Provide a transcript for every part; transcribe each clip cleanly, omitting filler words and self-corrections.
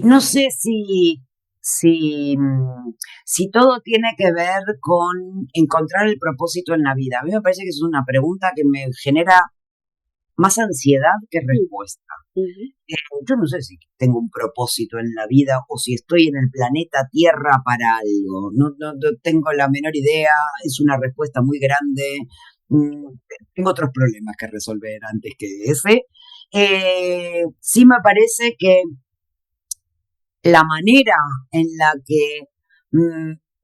No sé si, si todo tiene que ver con encontrar el propósito en la vida. A mí me parece que es una pregunta que me genera más ansiedad que respuesta. Ujú. Yo no sé si tengo un propósito en la vida o si estoy en el planeta Tierra para algo. No tengo la menor idea. Es una respuesta muy grande. Mm, Tengo otros problemas que resolver antes que ese. Sí me parece que la manera en la que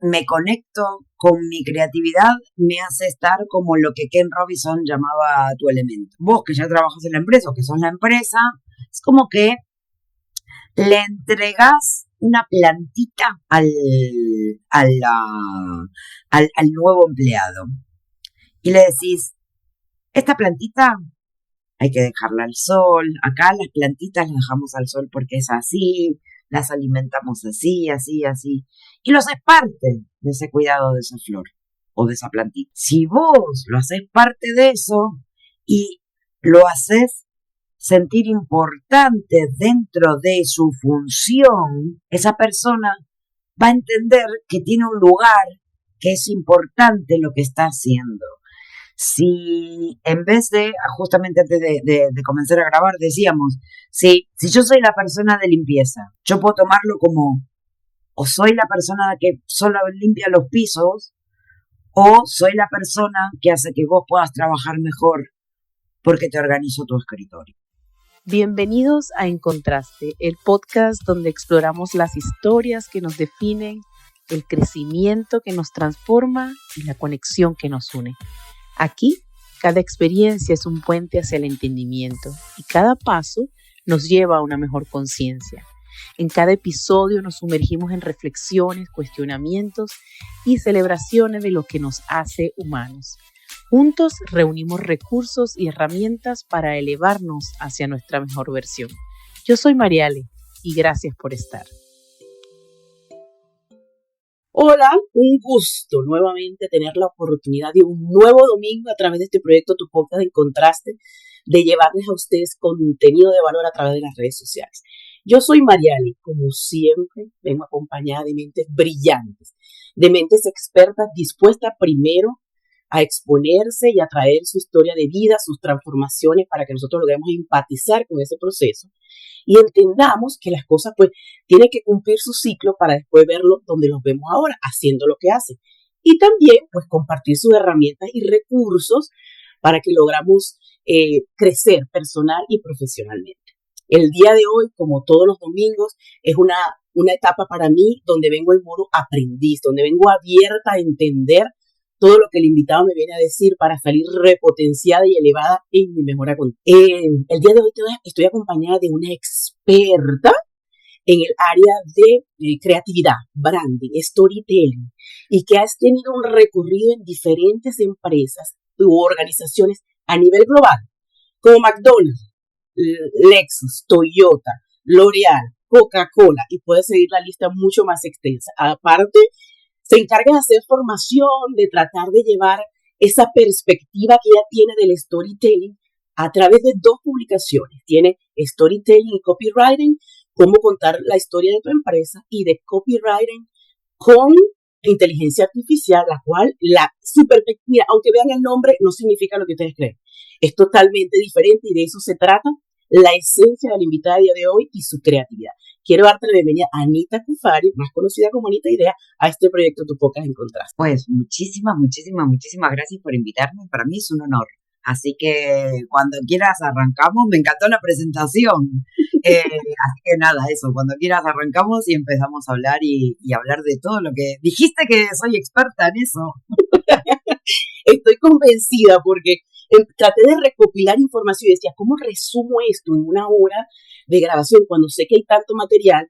me conecto con mi creatividad me hace estar como lo que Ken Robinson llamaba tu elemento. Vos que ya trabajas en la empresa o que sos la empresa, es como que le entregás una plantita al nuevo empleado y le decís, esta plantita hay que dejarla al sol. Acá las plantitas las dejamos al sol porque es así, las alimentamos así, así, así. Y los haces parte de ese cuidado de esa flor o de esa plantita. Si vos lo haces parte de eso y lo haces sentir importante dentro de su función, esa persona va a entender que tiene un lugar, que es importante lo que está haciendo. Si en vez de, justamente antes de comenzar a grabar, decíamos, si yo soy la persona de limpieza, yo puedo tomarlo como, o soy la persona que solo limpia los pisos, o soy la persona que hace que vos puedas trabajar mejor porque te organizo tu escritorio. Bienvenidos a En Contraste, el podcast donde exploramos las historias que nos definen, el crecimiento que nos transforma y la conexión que nos une. Aquí, cada experiencia es un puente hacia el entendimiento y cada paso nos lleva a una mejor conciencia. En cada episodio nos sumergimos en reflexiones, cuestionamientos y celebraciones de lo que nos hace humanos. Juntos reunimos recursos y herramientas para elevarnos hacia nuestra mejor versión. Yo soy Mariale y gracias por estar. Hola, un gusto nuevamente tener la oportunidad de un nuevo domingo a través de este proyecto Tu Podcast en Contraste, de llevarles a ustedes contenido de valor a través de las redes sociales. Yo soy Mariale, como siempre, vengo acompañada de mentes brillantes, de mentes expertas dispuestas primero a exponerse y a traer su historia de vida, sus transformaciones, para que nosotros logremos empatizar con ese proceso y entendamos que las cosas pues tienen que cumplir su ciclo para después verlo donde los vemos ahora, haciendo lo que hacen. Y también pues compartir sus herramientas y recursos para que logramos crecer personal y profesionalmente. El día de hoy, como todos los domingos, es una etapa para mí donde vengo en modo aprendiz, donde vengo abierta a entender todo lo que el invitado me viene a decir para salir repotenciada y elevada en mi mejora continua. El día de hoy estoy acompañada de una experta en el área de creatividad, branding, storytelling, y que has tenido un recorrido en diferentes empresas u organizaciones a nivel global, como McDonald's, Lexus, Toyota, L'Oreal, Coca-Cola, y puedes seguir la lista mucho más extensa. Aparte, se encarga de hacer formación, de tratar de llevar esa perspectiva que ella tiene del storytelling a través de dos publicaciones. Tiene Storytelling y Copywriting, cómo contar la historia de tu empresa, y de Copywriting con inteligencia artificial, la cual mira, aunque vean el nombre, no significa lo que ustedes creen. Es totalmente diferente y de eso se trata la esencia de la invitada de hoy y su creatividad. Quiero darte la bienvenida a Anita Cufari, más conocida como Anita Idea, a este proyecto Tu Podcast en Contraste. Pues muchísimas gracias por invitarme. Para mí es un honor. Así que cuando quieras arrancamos. Me encantó la presentación. Así que nada, eso, cuando quieras arrancamos y empezamos a hablar y hablar de todo lo que dijiste, que soy experta en eso. Estoy convencida porque traté de recopilar información y decía, ¿cómo resumo esto en una hora de grabación cuando sé que hay tanto material?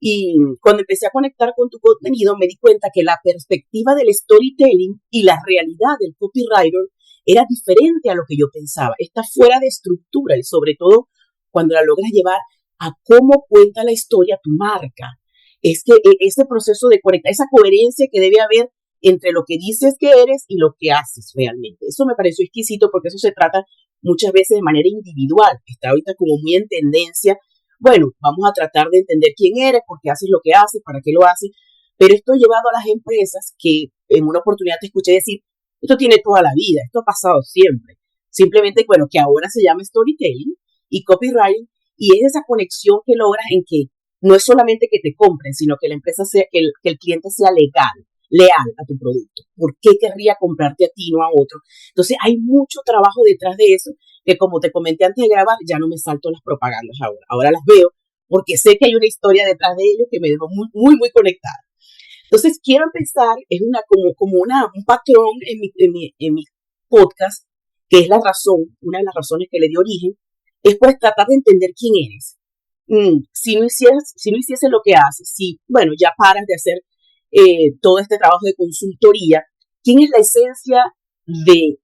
Y cuando empecé a conectar con tu contenido, me di cuenta que la perspectiva del storytelling y la realidad del copywriter era diferente a lo que yo pensaba. Está fuera de estructura y sobre todo cuando la logras llevar a cómo cuenta la historia tu marca. Es que ese proceso de conectar, esa coherencia que debe haber entre lo que dices que eres y lo que haces realmente. Eso me pareció exquisito porque eso se trata muchas veces de manera individual. Está ahorita como muy en tendencia bueno, vamos a tratar de entender quién eres, por qué haces lo que haces, para qué lo haces, pero esto llevado a las empresas que en una oportunidad te escuché decir, esto tiene toda la vida, esto ha pasado siempre. Simplemente, bueno, que ahora se llama storytelling y copywriting, y es esa conexión que logras en que no es solamente que te compren, sino que la empresa sea, que el cliente sea leal a tu producto. ¿Por qué querría comprarte a ti, no a otro? Entonces, hay mucho trabajo detrás de eso, que como te comenté antes de grabar, ya no me salto las propagandas ahora. Ahora las veo porque sé que hay una historia detrás de ello que me dejó muy, muy, muy conectada. Entonces, quiero empezar, es un patrón en mi podcast, que es la razón, una de las razones que le dio origen, es pues tratar de entender quién eres. Si no hiciese lo que haces, si, bueno, ya paras de hacer todo este trabajo de consultoría, ¿quién es la esencia de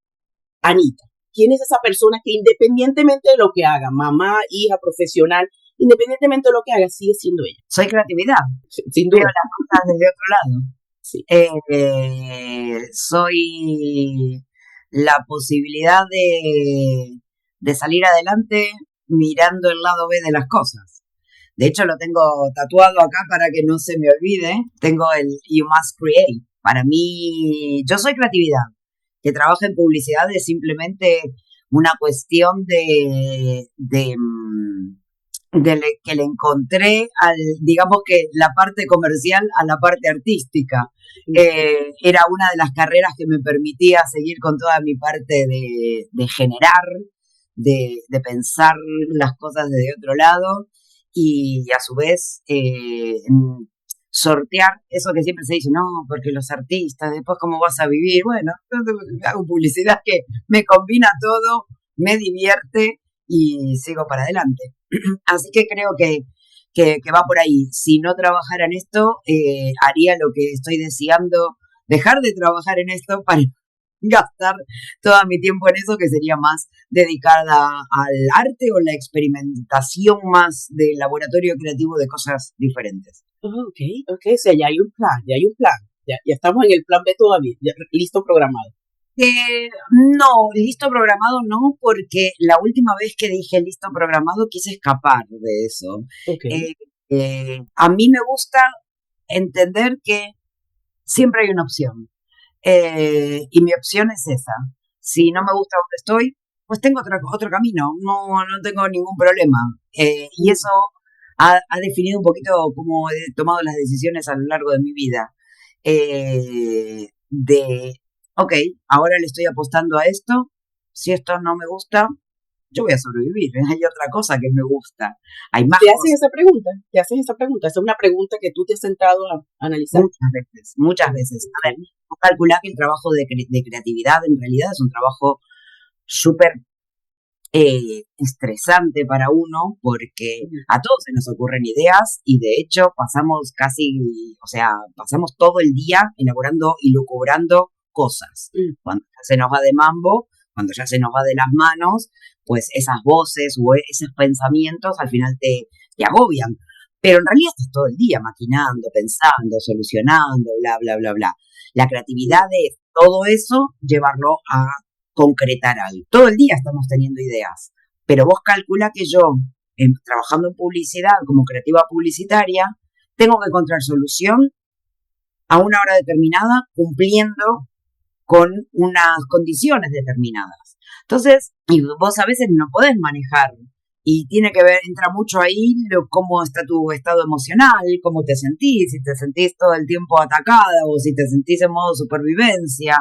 Anita? ¿Quién es esa persona que independientemente de lo que haga, mamá, hija, profesional, independientemente de lo que haga, sigue siendo ella? Soy creatividad. Sin Veo duda. las cosas desde otro lado. Sí. Soy la posibilidad de salir adelante mirando el lado B de las cosas. De hecho, lo tengo tatuado acá para que no se me olvide. Tengo el You Must Create. Para mí, yo soy creatividad. Que trabaja en publicidad es simplemente una cuestión que le encontré digamos que la parte comercial a la parte artística. Era una de las carreras que me permitía seguir con toda mi parte de generar, de pensar las cosas desde otro lado y a su vez sortear eso que siempre se dice, no, porque los artistas, después cómo vas a vivir. Bueno, hago publicidad que me combina todo, me divierte y sigo para adelante. Así que creo que va por ahí. Si no trabajara en esto, haría lo que estoy deseando, dejar de trabajar en esto para gastar todo mi tiempo en eso, que sería más dedicada al arte o la experimentación más del laboratorio creativo de cosas diferentes. Ok, o sea, ya hay un plan, ya estamos en el plan B todavía, ya, listo programado. No, listo programado no, porque la última vez que dije listo programado quise escapar de eso. Okay. A mí me gusta entender que siempre hay una opción. Y mi opción es esa. Si no me gusta donde estoy, pues tengo otro camino, no tengo ningún problema. Y eso ha definido un poquito cómo he tomado las decisiones a lo largo de mi vida. Ok, ahora le estoy apostando a esto, si esto no me gusta, yo voy a sobrevivir. Hay otra cosa que me gusta. Hay más ¿Te cosas. hacen esa pregunta? Esa es una pregunta que tú te has sentado a analizar. Muchas veces. A ver, calcular que el trabajo de creatividad en realidad es un trabajo súper estresante para uno, porque a todos se nos ocurren ideas y de hecho pasamos pasamos todo el día elaborando y lucubrando cosas. Cuando ya se nos va de mambo, cuando ya se nos va de las manos, pues esas voces o esos pensamientos al final te agobian. Pero en realidad estás todo el día maquinando, pensando, solucionando, bla, bla, bla, bla. La creatividad es todo eso, llevarlo a concretar algo. Todo el día estamos teniendo ideas, pero vos calcula que yo, trabajando en publicidad como creativa publicitaria, tengo que encontrar solución a una hora determinada, cumpliendo con unas condiciones determinadas. Entonces, y vos a veces no podés manejar, y tiene que ver, entra mucho ahí cómo está tu estado emocional, cómo te sentís, si te sentís todo el tiempo atacada, o si te sentís en modo supervivencia,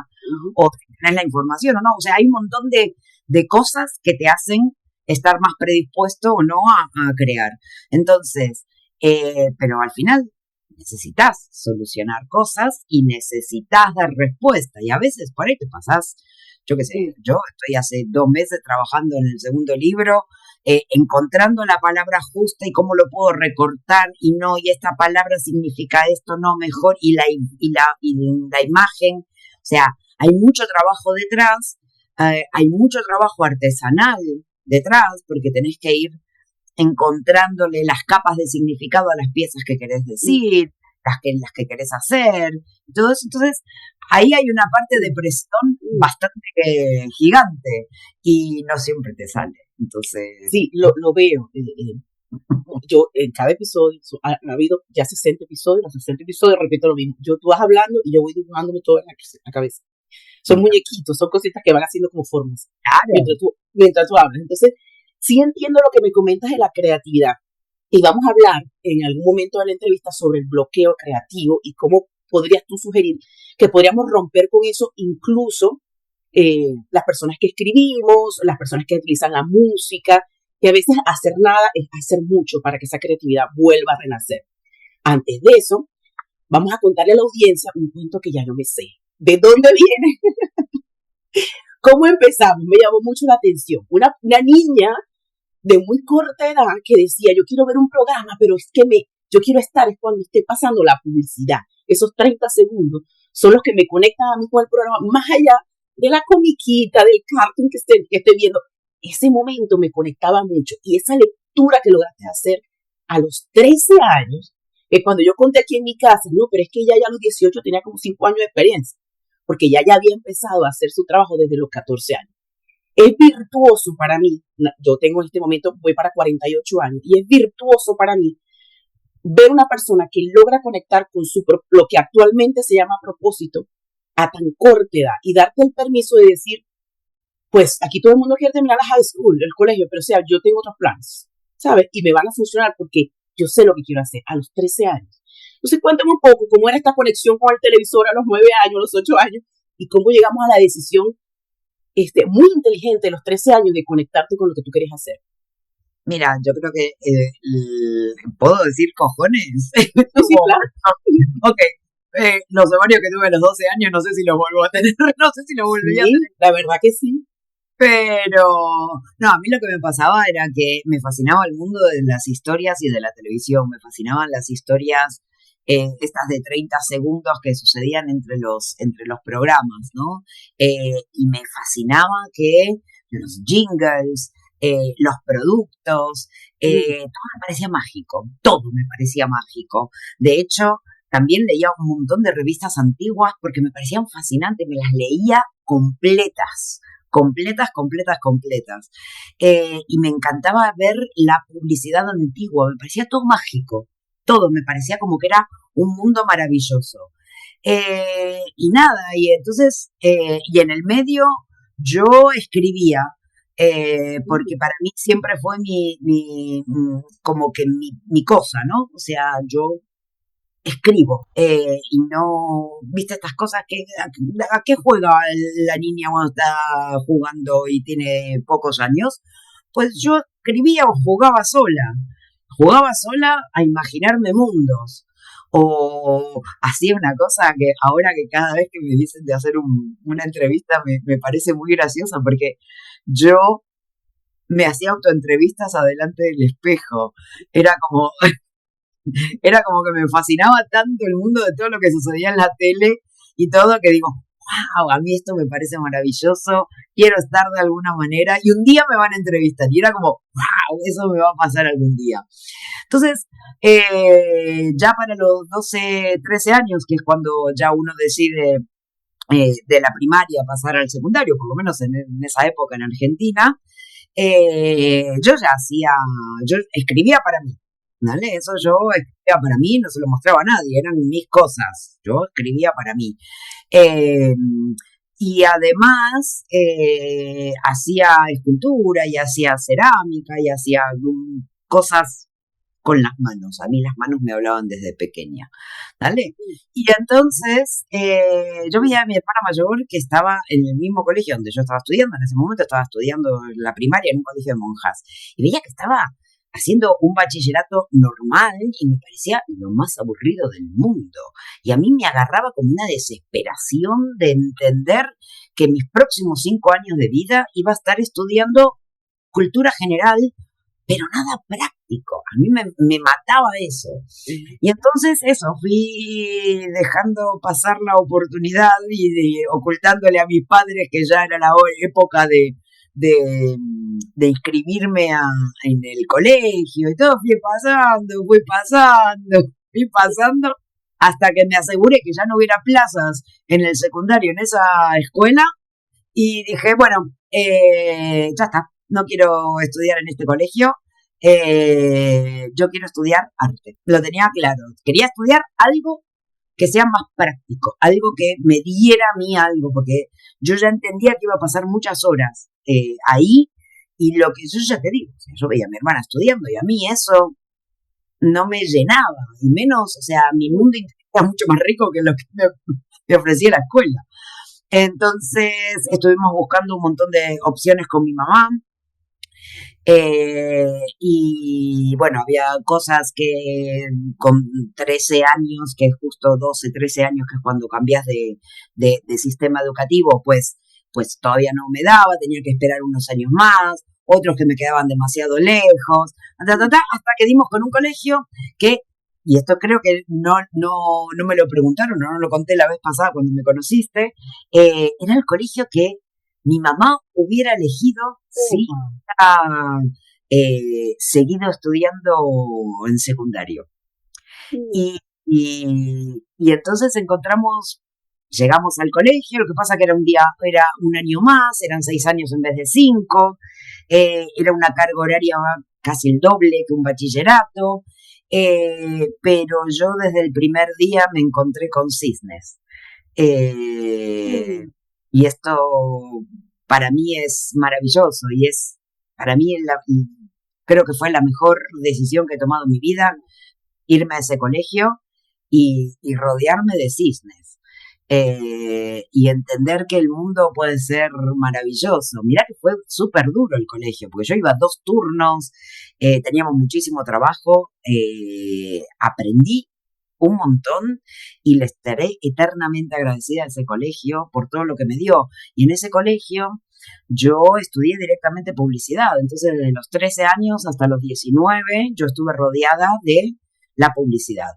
o si tenés la información o no. O sea, hay un montón de cosas que te hacen estar más predispuesto o no a crear. Entonces, pero al final necesitas solucionar cosas y necesitas dar respuesta. Y a veces por ahí te pasás, yo qué sé, yo estoy hace 2 meses trabajando en el segundo libro, encontrando la palabra justa y cómo lo puedo recortar y no, y esta palabra significa esto, no, mejor, y la imagen. O sea, hay mucho trabajo detrás, hay mucho trabajo artesanal detrás, porque tenés que ir encontrándole las capas de significado a las piezas que querés decir, las que querés hacer, todo eso. Entonces, ahí hay una parte de presión bastante gigante y no siempre te sale. Entonces, sí, lo veo. Yo, en cada episodio, ha habido ya 60 episodios, los 60 episodios repito lo mismo. Tú vas hablando y yo voy dibujándome todo en la cabeza. Son muñequitos, son cositas que van haciendo como formas Claro. mientras tú hablas. Entonces, sí entiendo lo que me comentas de la creatividad. Y vamos a hablar en algún momento de la entrevista sobre el bloqueo creativo y cómo podrías tú sugerir que podríamos romper con eso, incluso las personas que escribimos, las personas que utilizan la música, que a veces hacer nada es hacer mucho para que esa creatividad vuelva a renacer. Antes de eso, vamos a contarle a la audiencia un cuento que ya yo me sé. ¿De dónde viene? ¿Cómo empezamos? Me llamó mucho la atención. Una niña de muy corta edad que decía, yo quiero ver un programa, pero es que yo quiero estar es cuando esté pasando la publicidad. Esos 30 segundos son los que me conectan a mí con el programa, más allá de la comiquita, del cartoon que esté viendo. Ese momento me conectaba mucho. Y esa lectura que lograste hacer a los 13 años, que cuando yo conté aquí en mi casa, no, pero es que ella ya a los 18 tenía como 5 años de experiencia, porque ya había empezado a hacer su trabajo desde los 14 años. Es virtuoso para mí, yo tengo en este momento, voy para 48 años, y es virtuoso para mí ver una persona que logra conectar con lo que actualmente se llama propósito a tan corta edad y darte el permiso de decir, pues aquí todo el mundo quiere terminar la high school, el colegio, pero o sea, yo tengo otros planes, ¿sabes? Y me van a funcionar porque yo sé lo que quiero hacer a los 13 años. Entonces cuéntame un poco cómo era esta conexión con el televisor a los 9 años, a los 8 años, y cómo llegamos a la decisión muy inteligente de los 13 años de conectarte con lo que tú querías hacer. Mira, yo creo que ¿puedo decir cojones? Sí, claro. Ok, los ovarios que tuve a los 12 años no sé si los vuelvo a tener, no sé si los volvería a tener. La verdad que sí. Pero, no, a mí lo que me pasaba era que me fascinaba el mundo de las historias y de la televisión, me fascinaban las historias estas de 30 segundos que sucedían entre los programas, ¿no? Y me fascinaba que los jingles, los productos, todo me parecía mágico, todo me parecía mágico. De hecho, también leía un montón de revistas antiguas porque me parecían fascinantes, me las leía completas. Y me encantaba ver la publicidad antigua, me parecía todo mágico, todo, me parecía como que era un mundo maravilloso. Y nada, y entonces, y en el medio yo escribía, porque para mí siempre fue como que mi cosa, ¿no? O sea, yo escribo y no, viste estas cosas que ¿a qué juega la niña cuando está jugando y tiene pocos años? Pues yo escribía o jugaba sola a imaginarme mundos o hacía una cosa que ahora que cada vez que me dicen de hacer una entrevista me parece muy graciosa porque yo me hacía autoentrevistas adelante del espejo, era como era como que me fascinaba tanto el mundo de todo lo que sucedía en la tele y todo que digo, wow, a mí esto me parece maravilloso, quiero estar de alguna manera y un día me van a entrevistar. Y era como, wow, eso me va a pasar algún día. Entonces, ya para los 12, 13 años, que es cuando ya uno decide de la primaria pasar al secundario, por lo menos en esa época en Argentina, yo escribía para mí. ¿Vale? Eso yo escribía para mí, no se lo mostraba a nadie, eran mis cosas, yo escribía para mí. Y además hacía escultura y hacía cerámica y hacía cosas con las manos. A mí las manos me hablaban desde pequeña, ¿vale? Y entonces yo veía a mi hermana mayor que estaba en el mismo colegio donde yo estaba estudiando, en ese momento estaba estudiando la primaria en un colegio de monjas, y veía que estaba haciendo un bachillerato normal y me parecía lo más aburrido del mundo. Y a mí me agarraba como una desesperación de entender que mis próximos 5 años de vida iba a estar estudiando cultura general, pero nada práctico. A mí me mataba eso. Y entonces eso, fui dejando pasar la oportunidad y ocultándole a mis padres que ya era la época de inscribirme en el colegio y todo, fui pasando hasta que me aseguré que ya no hubiera plazas en el secundario en esa escuela y dije, bueno, ya está, no quiero estudiar en este colegio, Yo quiero estudiar arte. Lo tenía claro. Quería estudiar algo que sea más práctico, algo que me diera a mí algo, porque yo ya entendía que iba a pasar muchas horas ahí, y lo que yo ya te digo, o sea, yo veía a mi hermana estudiando y a mí eso no me llenaba, y menos, o sea, mi mundo era mucho más rico que lo que me ofrecía la escuela. Entonces estuvimos buscando un montón de opciones con mi mamá. Y bueno, había cosas que con 13 años, que es justo 12, 13 años, que es cuando cambias de sistema educativo, pues todavía no me daba, tenía que esperar unos años más, otros que me quedaban demasiado lejos, hasta que dimos con un colegio que, y esto creo que no me lo preguntaron, no lo conté la vez pasada cuando me conociste, era el colegio que mi mamá hubiera elegido si seguido estudiando en secundario. Y entonces llegamos al colegio, lo que pasa que era un año más, eran 6 años en vez de 5, era una carga horaria casi el doble que un bachillerato, pero yo desde el primer día me encontré con cisnes. Y esto para mí es maravilloso, y para mí creo que fue la mejor decisión que he tomado en mi vida, irme a ese colegio y rodearme de cisnes, y entender que el mundo puede ser maravilloso. Mirá que fue súper duro el colegio, porque yo iba 2 turnos, teníamos muchísimo trabajo, aprendí un montón y le estaré eternamente agradecida a ese colegio por todo lo que me dio. Y en ese colegio yo estudié directamente publicidad, entonces desde los 13 años hasta los 19 yo estuve rodeada de la publicidad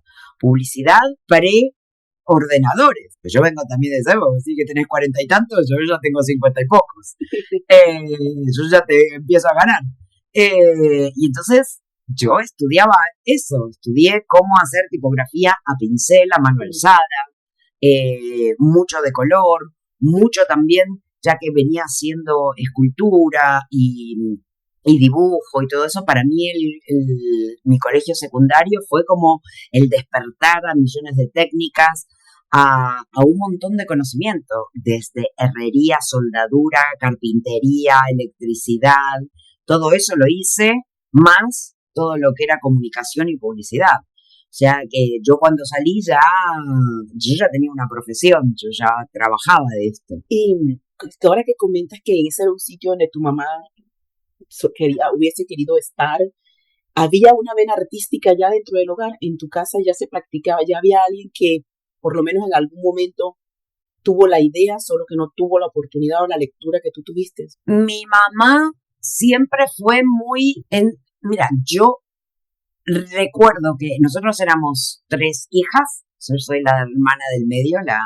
pre-ordenadores. Pues yo vengo también de esa época, así que tenés 40 y tantos, yo ya tengo 50 y pocos. Yo ya te empiezo a ganar. Y entonces yo estudiaba eso, estudié cómo hacer tipografía a pincel, a mano alzada, mucho de color, mucho también, ya que venía haciendo escultura y dibujo y todo eso. Para mí mi colegio secundario fue como el despertar a millones de técnicas, a un montón de conocimiento, desde herrería, soldadura, carpintería, electricidad, todo eso lo hice, más todo lo que era comunicación y publicidad. O sea que yo cuando salí yo ya tenía una profesión, yo ya trabajaba de esto. Y ahora que comentas que ese era un sitio donde tu mamá hubiese querido estar, ¿había una vena artística ya dentro del hogar? ¿En tu casa ya se practicaba? ¿Ya había alguien que por lo menos en algún momento tuvo la idea, solo que no tuvo la oportunidad o la lectura que tú tuviste? Mi mamá siempre fue mira, yo recuerdo que nosotros éramos 3 hijas, yo soy la hermana del medio, la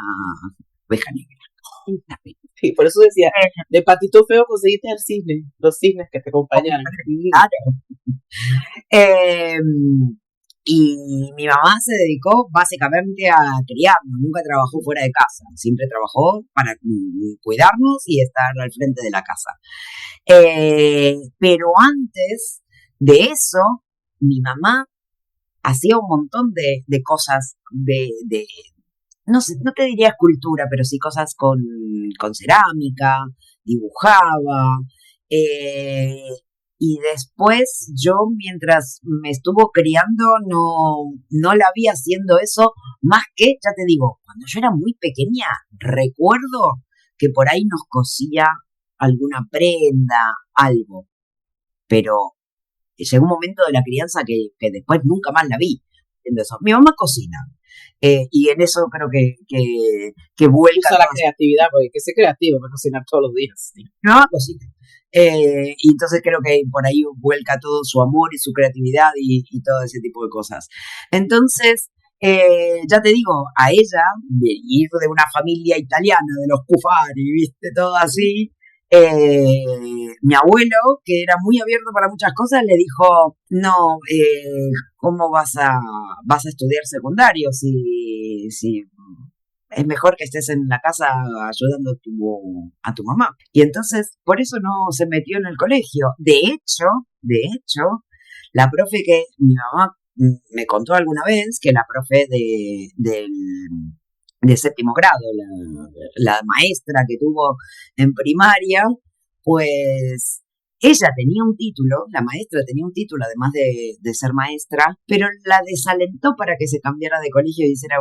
oveja negra. Sí, por eso decía, de patito feo conseguiste el cisne, los cisnes que te acompañaron. Claro. Y mi mamá se dedicó básicamente a criarnos, nunca trabajó fuera de casa, siempre trabajó para cuidarnos y estar al frente de la casa. Pero antes de eso, mi mamá hacía un montón de cosas, no sé, no te diría escultura, pero sí cosas con cerámica, dibujaba, y después yo, mientras me estuvo criando, no la vi haciendo eso, más que, ya te digo, cuando yo era muy pequeña, recuerdo que por ahí nos cosía alguna prenda, algo, pero llegó un momento de la crianza que después nunca más la vi. Entonces, mi mamá cocina, y en eso creo que vuelca la creatividad, porque hay que ser creativo para cocinar todos los días. ¿sí? Mi mamá cocina. Y entonces creo que por ahí vuelca todo su amor y su creatividad y todo ese tipo de cosas. Entonces, ya te digo, a ella, ir de una familia italiana, de los Cufari, viste, todo así, mi abuelo, que era muy abierto para muchas cosas, le dijo, no, ¿cómo vas a estudiar secundario si es mejor que estés en la casa ayudando a tu mamá? Y entonces, por eso no se metió en el colegio. De hecho, La profe que mi mamá me contó alguna vez, que la profe de séptimo grado, la maestra que tuvo en primaria, pues ella tenía un título, la maestra tenía un título además de ser maestra, pero la desalentó para que se cambiara de colegio y hiciera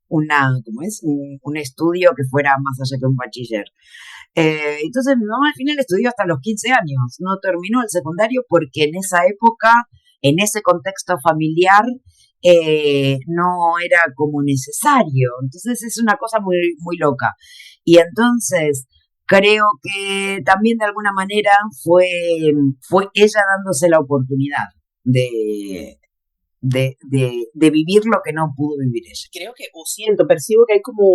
¿cómo es? Un estudio que fuera más allá que un bachiller. Entonces mi mamá al final estudió hasta los 15 años, no terminó el secundario porque en esa época, en ese contexto familiar, no era como necesario. Entonces es una cosa muy, muy loca. Y entonces creo que también de alguna manera fue ella dándose la oportunidad de vivir lo que no pudo vivir ella. Creo que, o siento, percibo que hay como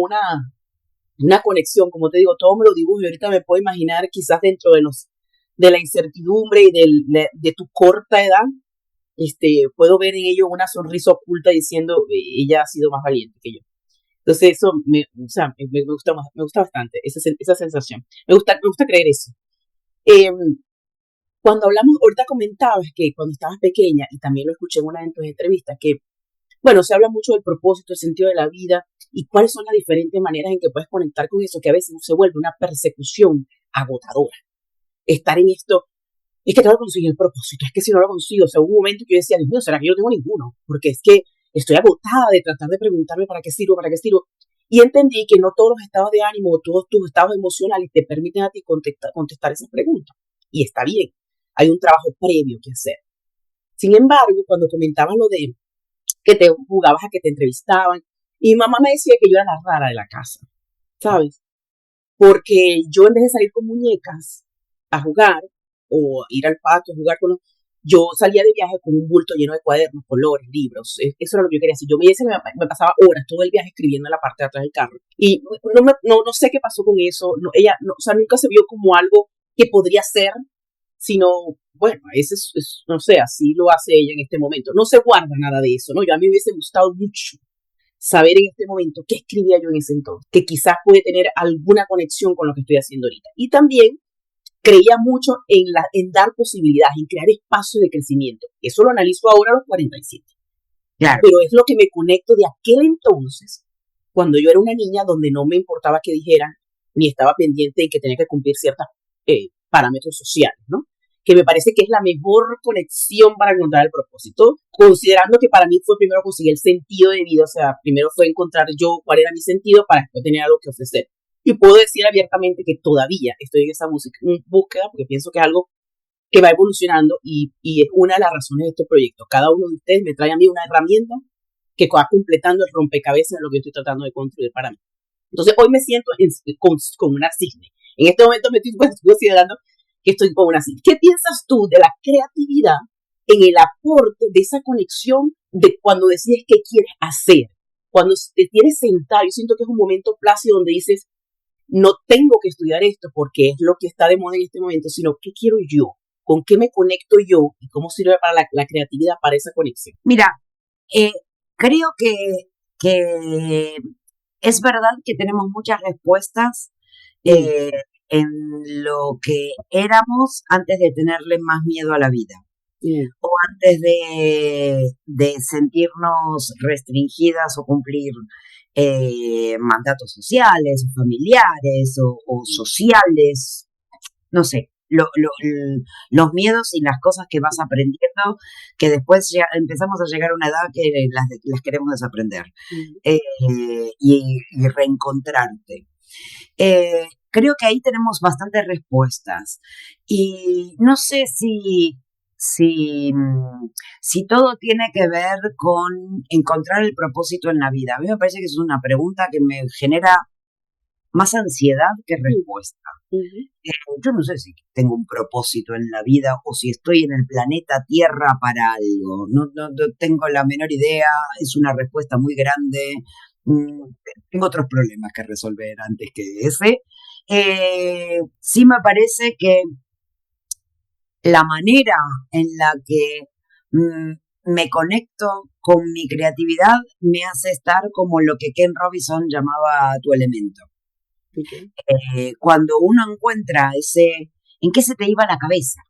una conexión, como te digo, todo me lo dibujo y ahorita me puedo imaginar quizás dentro de la incertidumbre y de tu corta edad, puedo ver en ello una sonrisa oculta diciendo, ella ha sido más valiente que yo. Entonces eso o sea, me gusta bastante esa sensación. Me gusta creer eso. Cuando hablamos, ahorita comentabas que cuando estabas pequeña, y también lo escuché en una de tus entrevistas, que, bueno, se habla mucho del propósito, el sentido de la vida, y cuáles son las diferentes maneras en que puedes conectar con eso, que a veces se vuelve una persecución agotadora. Estar en esto, es que tengo que conseguir el propósito, es que si no lo consigo, o sea, hubo un momento que yo decía, Dios mío, ¿será que yo no tengo ninguno? Porque es que estoy agotada de tratar de preguntarme para qué sirvo, y entendí que no todos los estados de ánimo, todos tus estados emocionales te permiten a ti contestar esas preguntas, y está bien, hay un trabajo previo que hacer. Sin embargo, cuando comentaban lo de que te jugabas a que te entrevistaban, y mi mamá me decía que yo era la rara de la casa, ¿sabes? Porque yo en vez de salir con muñecas a jugar o ir al patio a jugar con los, yo salía de viaje con un bulto lleno de cuadernos, colores, libros. Eso era lo que yo quería hacer. Yo me pasaba horas todo el viaje escribiendo en la parte de atrás del carro. Y no sé qué pasó con eso. No, ella, no, o sea, nunca se vio como algo que podría ser, sino, bueno, ese no sé, así lo hace ella en este momento. No se guarda nada de eso, ¿no? Yo a mí me hubiese gustado mucho saber en este momento qué escribía yo en ese entonces, que quizás puede tener alguna conexión con lo que estoy haciendo ahorita. Y también creía mucho en dar posibilidades, en crear espacios de crecimiento. Eso lo analizo ahora a los 47. Claro. Pero es lo que me conecto de aquel entonces, cuando yo era una niña donde no me importaba qué dijeran, ni estaba pendiente de que tenía que cumplir ciertos parámetros sociales, ¿no? Que me parece que es la mejor conexión para encontrar el propósito, considerando que para mí fue primero conseguir el sentido de vida, o sea, primero fue encontrar yo cuál era mi sentido para después tener algo que ofrecer. Y puedo decir abiertamente que todavía estoy en esa búsqueda, porque pienso que es algo que va evolucionando y es una de las razones de este proyecto. Cada uno de ustedes me trae a mí una herramienta que va completando el rompecabezas de lo que yo estoy tratando de construir para mí. Entonces hoy me siento con una cisne. En este momento me estoy considerando que estoy con una cisne. ¿Qué piensas tú de la creatividad en el aporte de esa conexión de cuando decides qué quieres hacer? Cuando te tienes sentado, yo siento que es un momento plácido donde dices, no tengo que estudiar esto porque es lo que está de moda en este momento, sino qué quiero yo, con qué me conecto yo y cómo sirve para la creatividad para esa conexión. Mira, creo que es verdad que tenemos muchas respuestas en lo que éramos antes de tenerle más miedo a la vida. O antes de sentirnos restringidas o cumplir mandatos sociales o familiares o sociales, no sé, los miedos y las cosas que vas aprendiendo, que después ya empezamos a llegar a una edad que las queremos desaprender y reencontrarte. Creo que ahí tenemos bastantes respuestas y no sé si todo tiene que ver con encontrar el propósito en la vida. A mí me parece que es una pregunta que me genera más ansiedad que respuesta. Yo no sé si tengo un propósito en la vida o si estoy en el planeta Tierra para algo. No tengo la menor idea. Es una respuesta muy grande. Tengo otros problemas que resolver antes que ese. Sí me parece que la manera en la que me conecto con mi creatividad me hace estar como lo que Ken Robinson llamaba tu elemento. Okay. Cuando uno encuentra en qué se te iba la cabeza,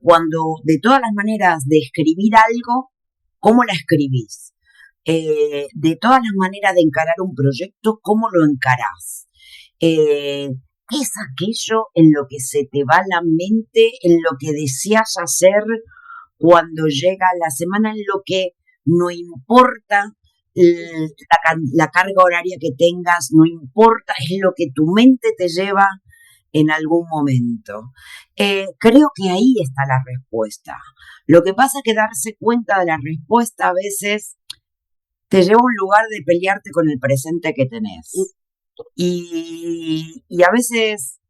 Cuando de todas las maneras de escribir algo, ¿cómo la escribís? De todas las maneras de encarar un proyecto, ¿cómo lo encarás? ¿Qué es aquello en lo que se te va la mente, en lo que deseas hacer cuando llega la semana, en lo que no importa la carga horaria que tengas, no importa, es lo que tu mente te lleva en algún momento? Creo que ahí está la respuesta. Lo que pasa es que darse cuenta de la respuesta a veces te lleva a un lugar de pelearte con el presente que tenés. Y a veces,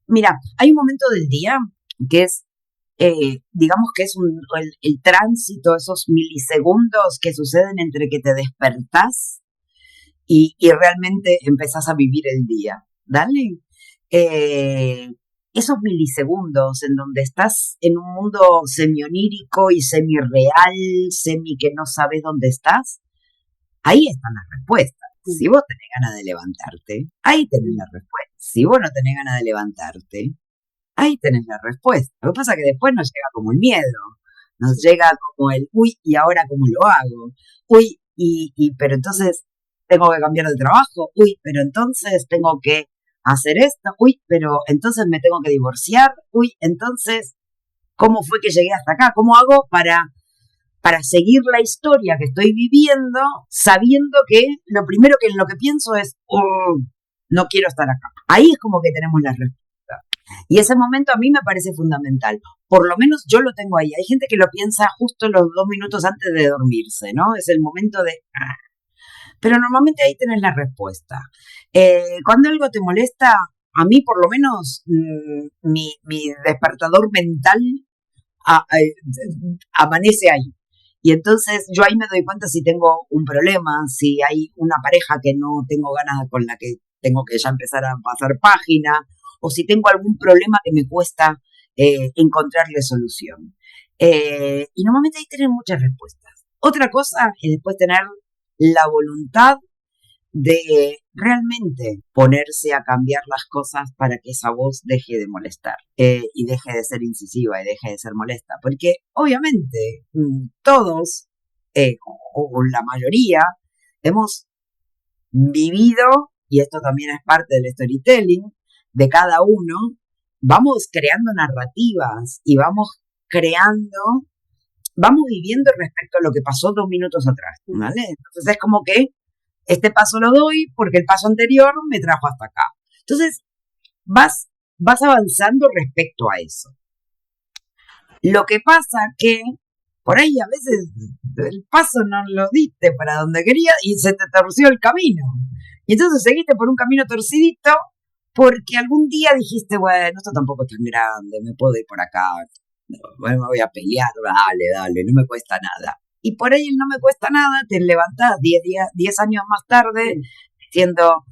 mira, hay un momento del día que es, digamos que es el tránsito, esos milisegundos que suceden entre que te despertás y realmente empezás a vivir el día. ¿Dale? Esos milisegundos en donde estás en un mundo semi-onírico y semi-real, semi que no sabes dónde estás, ahí están las respuestas. Si vos tenés ganas de levantarte, ahí tenés la respuesta. Si vos no tenés ganas de levantarte, ahí tenés la respuesta. Lo que pasa es que después nos llega como el miedo, nos llega como el, uy, ¿y ahora cómo lo hago? Uy, pero entonces tengo que cambiar de trabajo, uy, pero entonces tengo que hacer esto, uy, pero entonces me tengo que divorciar, uy, entonces, ¿cómo fue que llegué hasta acá? ¿Cómo hago para seguir la historia que estoy viviendo, sabiendo que lo primero que en lo que pienso es, no quiero estar acá? Ahí es como que tenemos la respuesta. Y ese momento a mí me parece fundamental. Por lo menos yo lo tengo ahí. Hay gente que lo piensa justo los 2 minutos antes de dormirse, ¿no? Es el momento de... Pero normalmente ahí tenés la respuesta. Cuando algo te molesta, a mí por lo menos mi despertador mental amanece ahí. Y entonces yo ahí me doy cuenta si tengo un problema, si hay una pareja que no tengo ganas, con la que tengo que ya empezar a pasar página, o si tengo algún problema que me cuesta encontrarle solución. Y normalmente ahí tienen muchas respuestas. Otra cosa es después tener la voluntad de realmente ponerse a cambiar las cosas para que esa voz deje de molestar y deje de ser incisiva y deje de ser molesta. Porque obviamente todos, o la mayoría, hemos vivido, y esto también es parte del storytelling de cada uno, vamos creando narrativas y vamos viviendo respecto a lo que pasó 2 minutos atrás, ¿vale? Entonces es como que este paso lo doy porque el paso anterior me trajo hasta acá. Entonces vas avanzando respecto a eso. Lo que pasa que por ahí a veces el paso no lo diste para donde querías y se te torció el camino. Y entonces seguiste por un camino torcidito porque algún día dijiste, bueno, esto tampoco es tan grande, me puedo ir por acá, bueno, me voy a pelear, dale, no me cuesta nada. Y por ahí el no me cuesta nada, te levantás 10 años más tarde diciendo,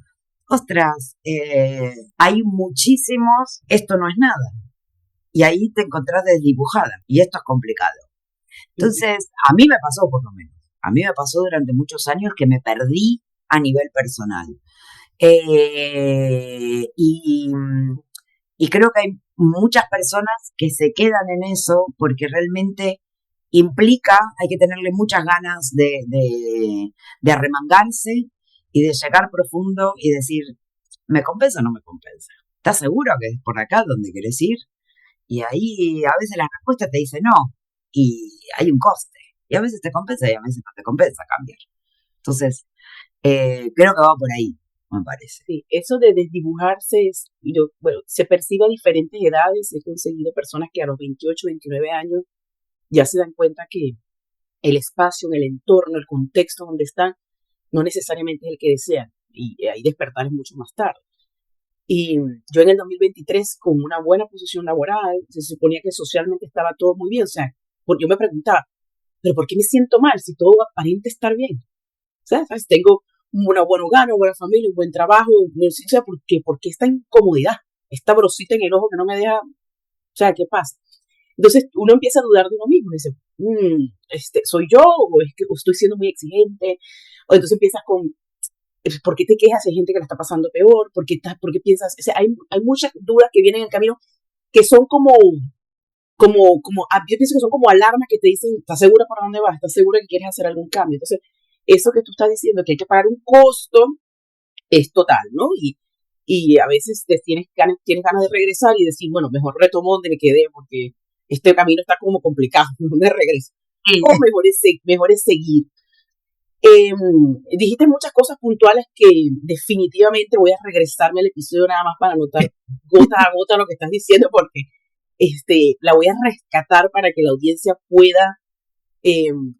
ostras, hay muchísimos, esto no es nada. Y ahí te encontrás desdibujada. Y esto es complicado. Entonces, a mí me pasó por lo menos. A mí me pasó durante muchos años que me perdí a nivel personal. Y creo que hay muchas personas que se quedan en eso porque realmente implica, hay que tenerle muchas ganas de arremangarse y de llegar profundo y decir, ¿me compensa o no me compensa? ¿Estás seguro que es por acá donde querés ir? Y ahí a veces la respuesta te dice no, y hay un coste. Y a veces te compensa y a veces no te compensa cambiar. Entonces, creo que va por ahí, me parece. Sí, eso de desdibujarse se percibe a diferentes edades. He conseguido personas que a los 28, 29 años ya se dan cuenta que el espacio, el entorno, el contexto donde están, no necesariamente es el que desean. Y hay despertares mucho más tarde. Y yo en el 2023, con una buena posición laboral, se suponía que socialmente estaba todo muy bien. O sea, yo me preguntaba, ¿pero por qué me siento mal si todo aparenta estar bien? O sea, ¿sabes? Tengo una buena hogar, una buena familia, un buen trabajo. No sé, o sea, ¿por qué esta incomodidad? Esta brosita en el ojo que no me deja. O sea, ¿qué pasa? Entonces uno empieza a dudar de uno mismo. Y dice, ¿soy yo? ¿O es que estoy siendo muy exigente? O entonces empiezas con, ¿por qué te quejas? Hay gente que la está pasando peor. ¿Por qué piensas? O sea, hay muchas dudas que vienen en el camino que son como yo pienso que son como alarmas que te dicen, ¿estás segura para dónde vas? ¿Estás segura que quieres hacer algún cambio? Entonces, eso que tú estás diciendo, que hay que pagar un costo, es total, ¿no? Y a veces tienes ganas de regresar y decir, bueno, mejor retomo donde me quedé porque este camino está como complicado, no me regreso. O mejor es seguir. Dijiste muchas cosas puntuales que definitivamente voy a regresarme al episodio nada más para anotar gota a gota lo que estás diciendo porque la voy a rescatar para que la audiencia pueda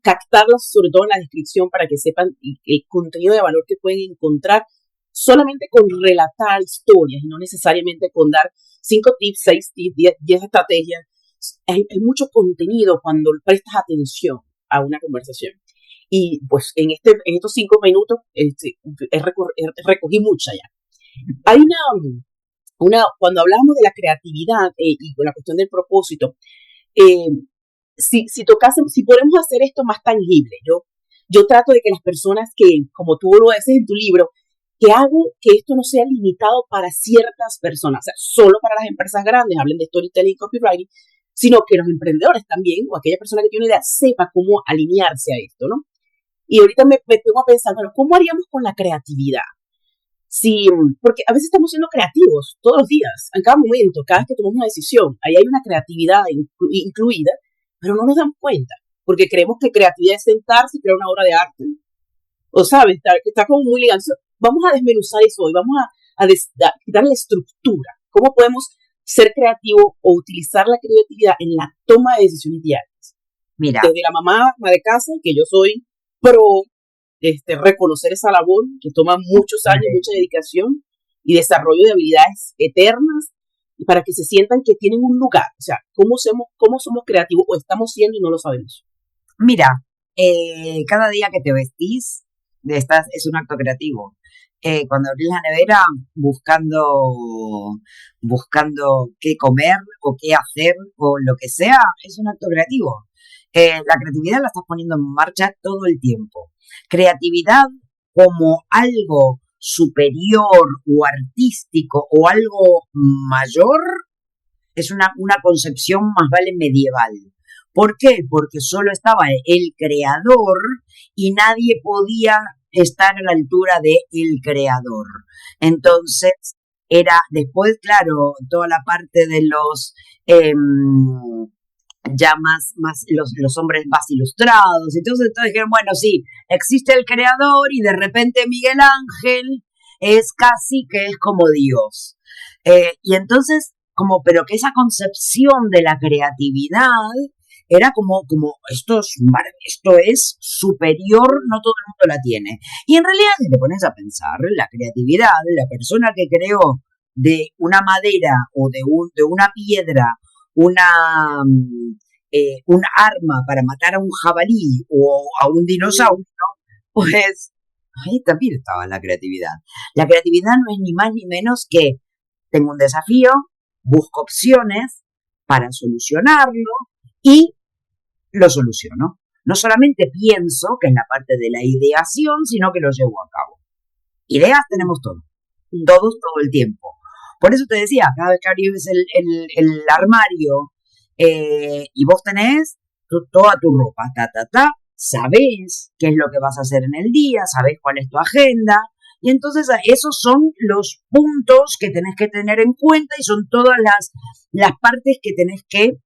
captarlas, sobre todo en la descripción, para que sepan el contenido de valor que pueden encontrar solamente con relatar historias y no necesariamente con dar 5 tips, 6 tips, 10 estrategias. Hay mucho contenido cuando prestas atención a una conversación. Y pues en estos 5 minutos recogí mucha ya. Hay cuando hablamos de la creatividad y con la cuestión del propósito, si podemos hacer esto más tangible, yo trato de que las personas que, como tú lo haces en tu libro, que hago que esto no sea limitado para ciertas personas, o sea, solo para las empresas grandes, hablen de storytelling y copywriting, sino que los emprendedores también, o aquella persona que tiene una idea, sepa cómo alinearse a esto, ¿no? Y ahorita me pongo a pensar, bueno, ¿cómo haríamos con la creatividad? Porque a veces estamos siendo creativos todos los días, en cada momento, cada vez que tomamos una decisión, ahí hay una creatividad incluida, pero no nos damos cuenta, porque creemos que creatividad es sentarse y crear una obra de arte, o sabes, está como muy ligado. Vamos a desmenuzar eso hoy, vamos a quitar la estructura, cómo podemos ser creativos o utilizar la creatividad en la toma de decisiones diarias. Mira. Desde la mamá de casa, que yo soy pro reconocer esa labor que toma muchos años, mucha dedicación y desarrollo de habilidades eternas y para que se sientan que tienen un lugar. O sea, cómo somos creativos o estamos siendo y no lo sabemos. Mira, cada día que te vestís es un acto creativo. Cuando abrís la nevera buscando qué comer o qué hacer o lo que sea, es un acto creativo. La creatividad la estás poniendo en marcha todo el tiempo. Creatividad como algo superior o artístico o algo mayor es una concepción más vale medieval. ¿Por qué? Porque solo estaba el creador y nadie podía estar a la altura de el creador. Entonces, era después, claro, toda la parte de los ya más los hombres más ilustrados. Entonces dijeron, bueno, sí, existe el creador y de repente Miguel Ángel es casi que es como Dios. Y entonces, pero que esa concepción de la creatividad era como esto es superior, no todo el mundo la tiene. Y en realidad, si te pones a pensar, la creatividad, la persona que creó de una madera o de una piedra un arma para matar a un jabalí o a un dinosaurio, pues ahí también estaba la creatividad. La creatividad no es ni más ni menos que tengo un desafío, busco opciones para solucionarlo y lo soluciono. No solamente pienso, que es la parte de la ideación, sino que lo llevo a cabo. Ideas tenemos todos todo el tiempo. Por eso te decía, cada vez que abrís el armario y vos tenés toda tu ropa, sabés qué es lo que vas a hacer en el día, sabés cuál es tu agenda, y entonces esos son los puntos que tenés que tener en cuenta y son todas las partes que tenés que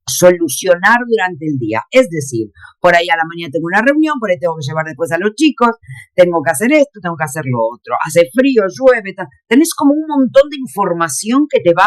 solucionar durante el día. Es decir, por ahí a la mañana tengo una reunión, por ahí tengo que llevar después a los chicos, tengo que hacer esto, tengo que hacer lo otro, hace frío, llueve, tenés como un montón de información que te va,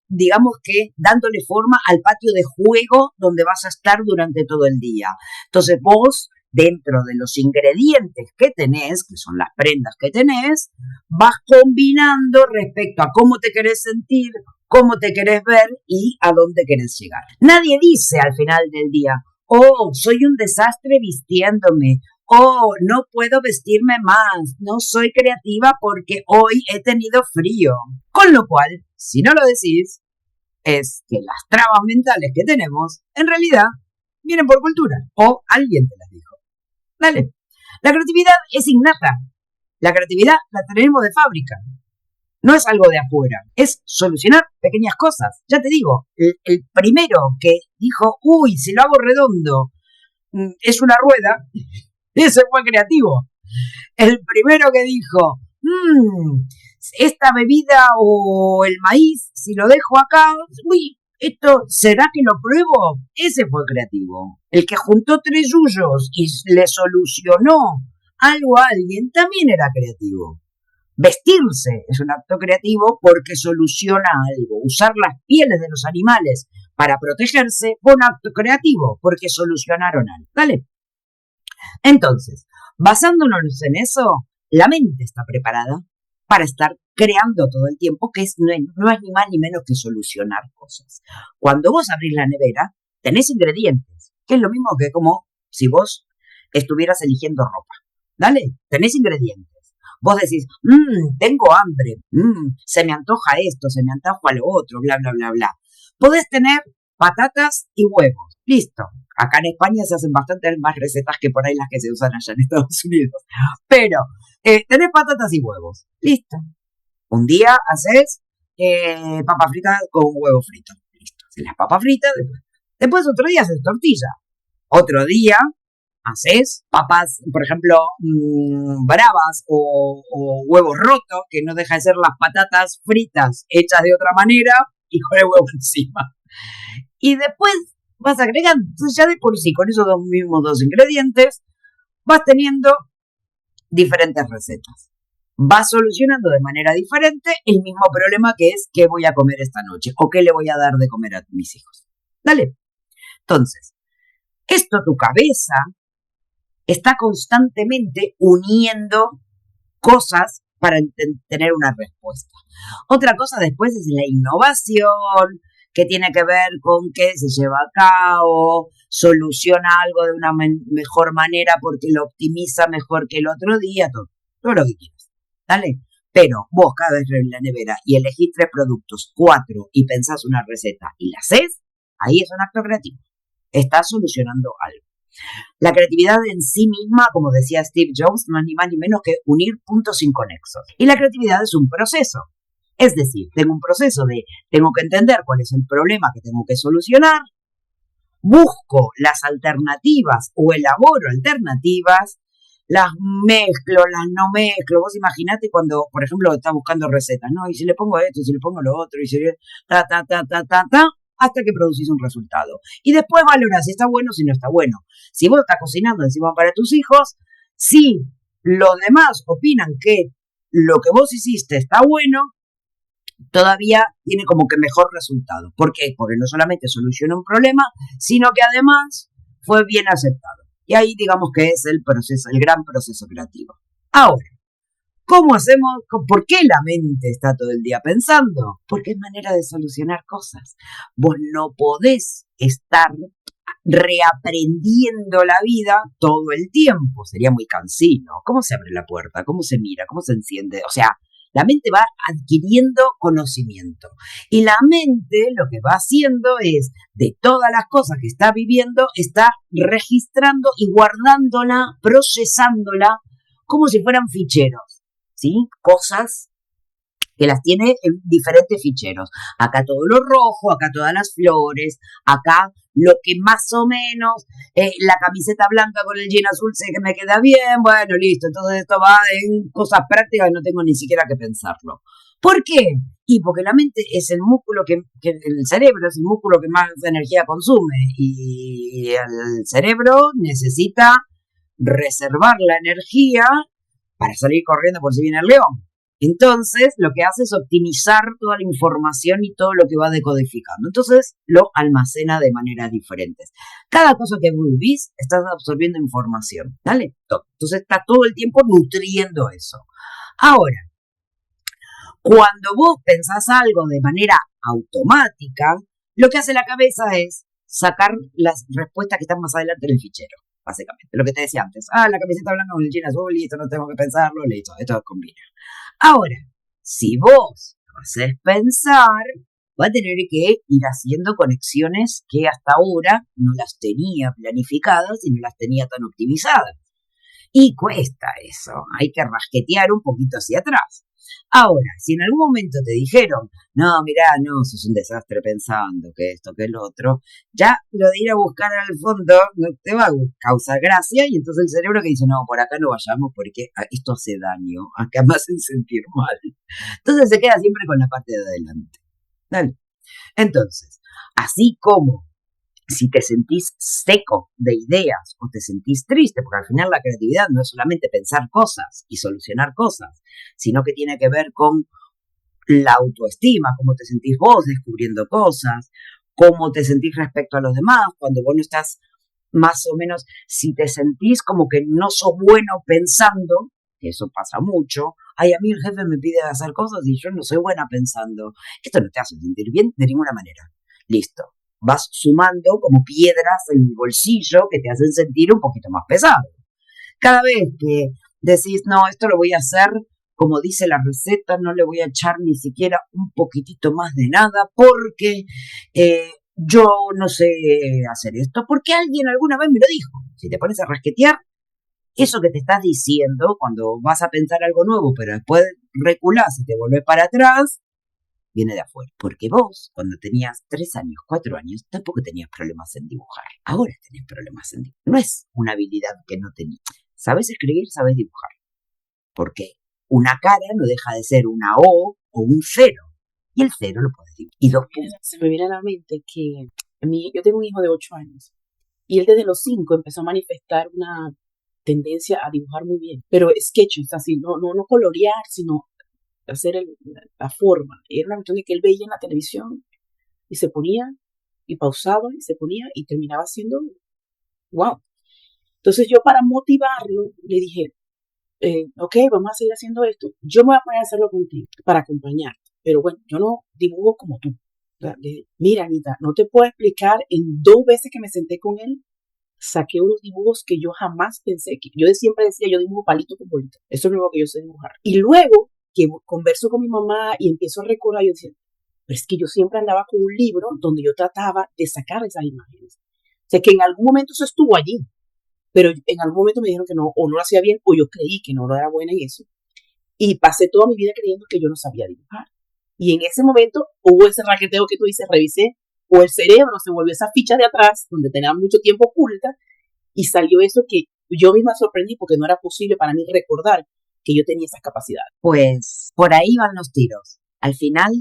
digamos que, dándole forma al patio de juego donde vas a estar durante todo el día. Entonces vos, dentro de los ingredientes que tenés, que son las prendas que tenés, vas combinando respecto a cómo te querés sentir, cómo te querés ver y a dónde querés llegar. Nadie dice al final del día, oh, soy un desastre vistiéndome, oh, no puedo vestirme más, no soy creativa porque hoy he tenido frío. Con lo cual, si no lo decís, es que las trabas mentales que tenemos, en realidad, vienen por cultura, o alguien te las dijo. Dale. La creatividad es innata. La creatividad la tenemos de fábrica. No es algo de afuera, es solucionar pequeñas cosas. Ya te digo, el primero que dijo, uy, si lo hago redondo, es una rueda, ese fue creativo. El primero que dijo, esta bebida o el maíz, si lo dejo acá, uy, esto, ¿será que lo pruebo? Ese fue creativo. El que juntó 3 yuyos y le solucionó algo a alguien también era creativo. Vestirse es un acto creativo porque soluciona algo. Usar las pieles de los animales para protegerse fue un acto creativo porque solucionaron algo. ¿Vale? Entonces, basándonos en eso, la mente está preparada para estar creando todo el tiempo, que no es ni más ni menos que solucionar cosas. Cuando vos abrís la nevera, tenés ingredientes, que es lo mismo que como si vos estuvieras eligiendo ropa. ¿Vale? Tenés ingredientes. Vos decís, tengo hambre, se me antoja esto, se me antoja lo otro, bla, bla, bla, bla. Podés tener patatas y huevos. Listo. Acá en España se hacen bastantes más recetas que por ahí las que se usan allá en Estados Unidos. Pero tenés patatas y huevos. Listo. Un día haces papas fritas con huevo frito. Listo. Haces las papas fritas. Después otro día haces tortilla. Otro día haces papas, por ejemplo, bravas o huevos rotos, que no deja de ser las patatas fritas hechas de otra manera y con el huevo encima. Y después vas agregando, entonces ya de por sí, con esos mismos 2 ingredientes, vas teniendo diferentes recetas. Vas solucionando de manera diferente el mismo problema que es qué voy a comer esta noche o qué le voy a dar de comer a mis hijos. Dale. Entonces, esto tu cabeza está constantemente uniendo cosas para tener una respuesta. Otra cosa después es la innovación, que tiene que ver con qué se lleva a cabo, soluciona algo de una mejor manera porque lo optimiza mejor que el otro día, todo lo que quieras. ¿Dale? Pero vos cada vez en la nevera y elegís 3 productos, 4 y pensás una receta y la haces, ahí es un acto creativo. Estás solucionando algo. La creatividad en sí misma, como decía Steve Jobs, no es ni más ni menos que unir puntos inconexos. Y la creatividad es un proceso. Es decir, tengo un proceso de, tengo que entender cuál es el problema que tengo que solucionar, busco las alternativas o elaboro alternativas, las mezclo, las no mezclo. Vos imaginate cuando, por ejemplo, estás buscando recetas, ¿no? Y si le pongo esto, y si le pongo lo otro, y si le... hasta que producís un resultado. Y después valorás si está bueno o si no está bueno. Si vos estás cocinando encima para tus hijos, si los demás opinan que lo que vos hiciste está bueno, todavía tiene como que mejor resultado. ¿Por qué? Porque no solamente soluciona un problema, sino que además fue bien aceptado. Y ahí digamos que es el proceso, el gran proceso creativo. Ahora, ¿cómo hacemos? ¿Por qué la mente está todo el día pensando? Porque es manera de solucionar cosas. Vos no podés estar reaprendiendo la vida todo el tiempo. Sería muy cansino. ¿Cómo se abre la puerta? ¿Cómo se mira? ¿Cómo se enciende? O sea, la mente va adquiriendo conocimiento. Y la mente lo que va haciendo es, de todas las cosas que está viviendo, está registrando y guardándola, procesándola, como si fueran ficheros. ¿Sí? Cosas que las tiene en diferentes ficheros. Acá todo lo rojo, acá todas las flores, acá lo que más o menos, la camiseta blanca con el jean azul sé que me queda bien, bueno, listo, entonces esto va en cosas prácticas y no tengo ni siquiera que pensarlo. ¿Por qué? Y porque la mente es el músculo que el cerebro es el músculo que más energía consume y el cerebro necesita reservar la energía para salir corriendo por si viene el león. Entonces, lo que hace es optimizar toda la información y todo lo que va decodificando. Entonces, lo almacena de maneras diferentes. Cada cosa que vos vivís, estás absorbiendo información, ¿vale? Entonces, está todo el tiempo nutriendo eso. Ahora, cuando vos pensás algo de manera automática, lo que hace la cabeza es sacar las respuestas que están más adelante en el fichero, básicamente. Lo que te decía antes. La camiseta blanca con el jean azul, listo, no tengo que pensarlo, listo, esto combina. Ahora, si vos lo haces pensar, va a tener que ir haciendo conexiones que hasta ahora no las tenía planificadas y no las tenía tan optimizadas. Y cuesta eso, hay que rasquetear un poquito hacia atrás. Ahora, si en algún momento te dijeron, no, mirá, no, sos un desastre pensando que esto, que el otro, ya lo de ir a buscar al fondo no te va a causar gracia y entonces el cerebro que dice, no, por acá no vayamos porque esto hace daño, acá me hacen sentir mal. Entonces se queda siempre con la parte de adelante. ¿Vale? Entonces, así como si te sentís seco de ideas o te sentís triste, porque al final la creatividad no es solamente pensar cosas y solucionar cosas, sino que tiene que ver con la autoestima, cómo te sentís vos descubriendo cosas, cómo te sentís respecto a los demás, cuando vos no estás más o menos, si te sentís como que no sos bueno pensando, que eso pasa mucho, ay, a mí el jefe me pide hacer cosas y yo no soy buena pensando, esto no te hace sentir bien de ninguna manera. Listo. Vas sumando como piedras en el bolsillo que te hacen sentir un poquito más pesado. Cada vez que decís, no, esto lo voy a hacer como dice la receta, no le voy a echar ni siquiera un poquitito más de nada porque yo no sé hacer esto, porque alguien alguna vez me lo dijo. Si te pones a rasquetear, eso que te estás diciendo cuando vas a pensar algo nuevo, pero después reculás y te volvés para atrás, viene de afuera. Porque vos, cuando tenías 3 años, 4 años, tampoco tenías problemas en dibujar. Ahora tenés problemas en dibujar. No es una habilidad que no tenías. Sabes escribir, sabes dibujar. Porque una cara no deja de ser una O o un cero. Y el cero lo puedes dibujar. Y 2 puntos. Se me viene a la mente que yo tengo un hijo de 8 años. Y él desde los 5 empezó a manifestar una tendencia a dibujar muy bien. Pero sketches, así, no colorear, sino hacer la forma. Era una cuestión de que él veía en la televisión y se ponía y pausaba y se ponía y terminaba haciendo wow. Entonces yo para motivarlo le dije, ok, vamos a seguir haciendo esto. Yo me voy a poner a hacerlo contigo para acompañarte. Pero bueno, yo no dibujo como tú. Mira, Anita, no te puedo explicar, en 2 veces que me senté con él, saqué unos dibujos que yo jamás pensé que, yo siempre decía, yo dibujo palito con bolita. Eso es lo que yo sé dibujar. Y luego que converso con mi mamá y empiezo a recordar, yo decía, pero es que yo siempre andaba con un libro donde yo trataba de sacar esas imágenes. O sea, que en algún momento eso estuvo allí, pero en algún momento me dijeron que no, o no lo hacía bien, o yo creí que no lo era buena en eso. Y pasé toda mi vida creyendo que yo no sabía dibujar. Y en ese momento hubo ese raqueteo que tú dices, revisé, o el cerebro se volvió esa ficha de atrás, donde tenía mucho tiempo oculta, y salió eso que yo misma sorprendí porque no era posible para mí recordar que yo tenía esas capacidades. Pues por ahí van los tiros. Al final,